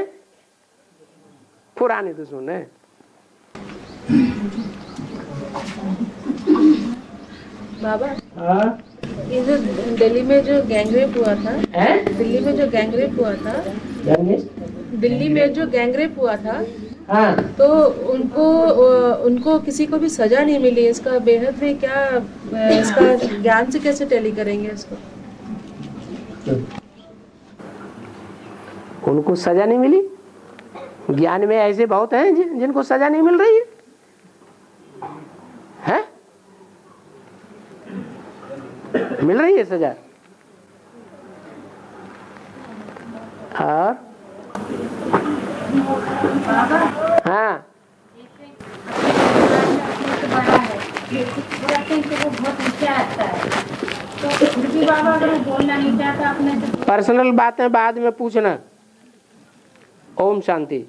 पुराने दुश्मन है। बाबा, ये जो दिल्ली में जो गैंगरेप हुआ था, दिल्ली में जो गैंगरेप हुआ था, तो उनको किसी को भी सजा नहीं मिली। इसका बेहद में क्या, इसका ज्ञान से कैसे टैली करेंगे इसको? उनको सजा नहीं मिली? ज्ञान में ऐसे बहुत हैं जिनको सजा नहीं मिल रही है? मिल रही है सजा। और हाँ, पर्सनल बातें बाद में पूछना। ओम शांति।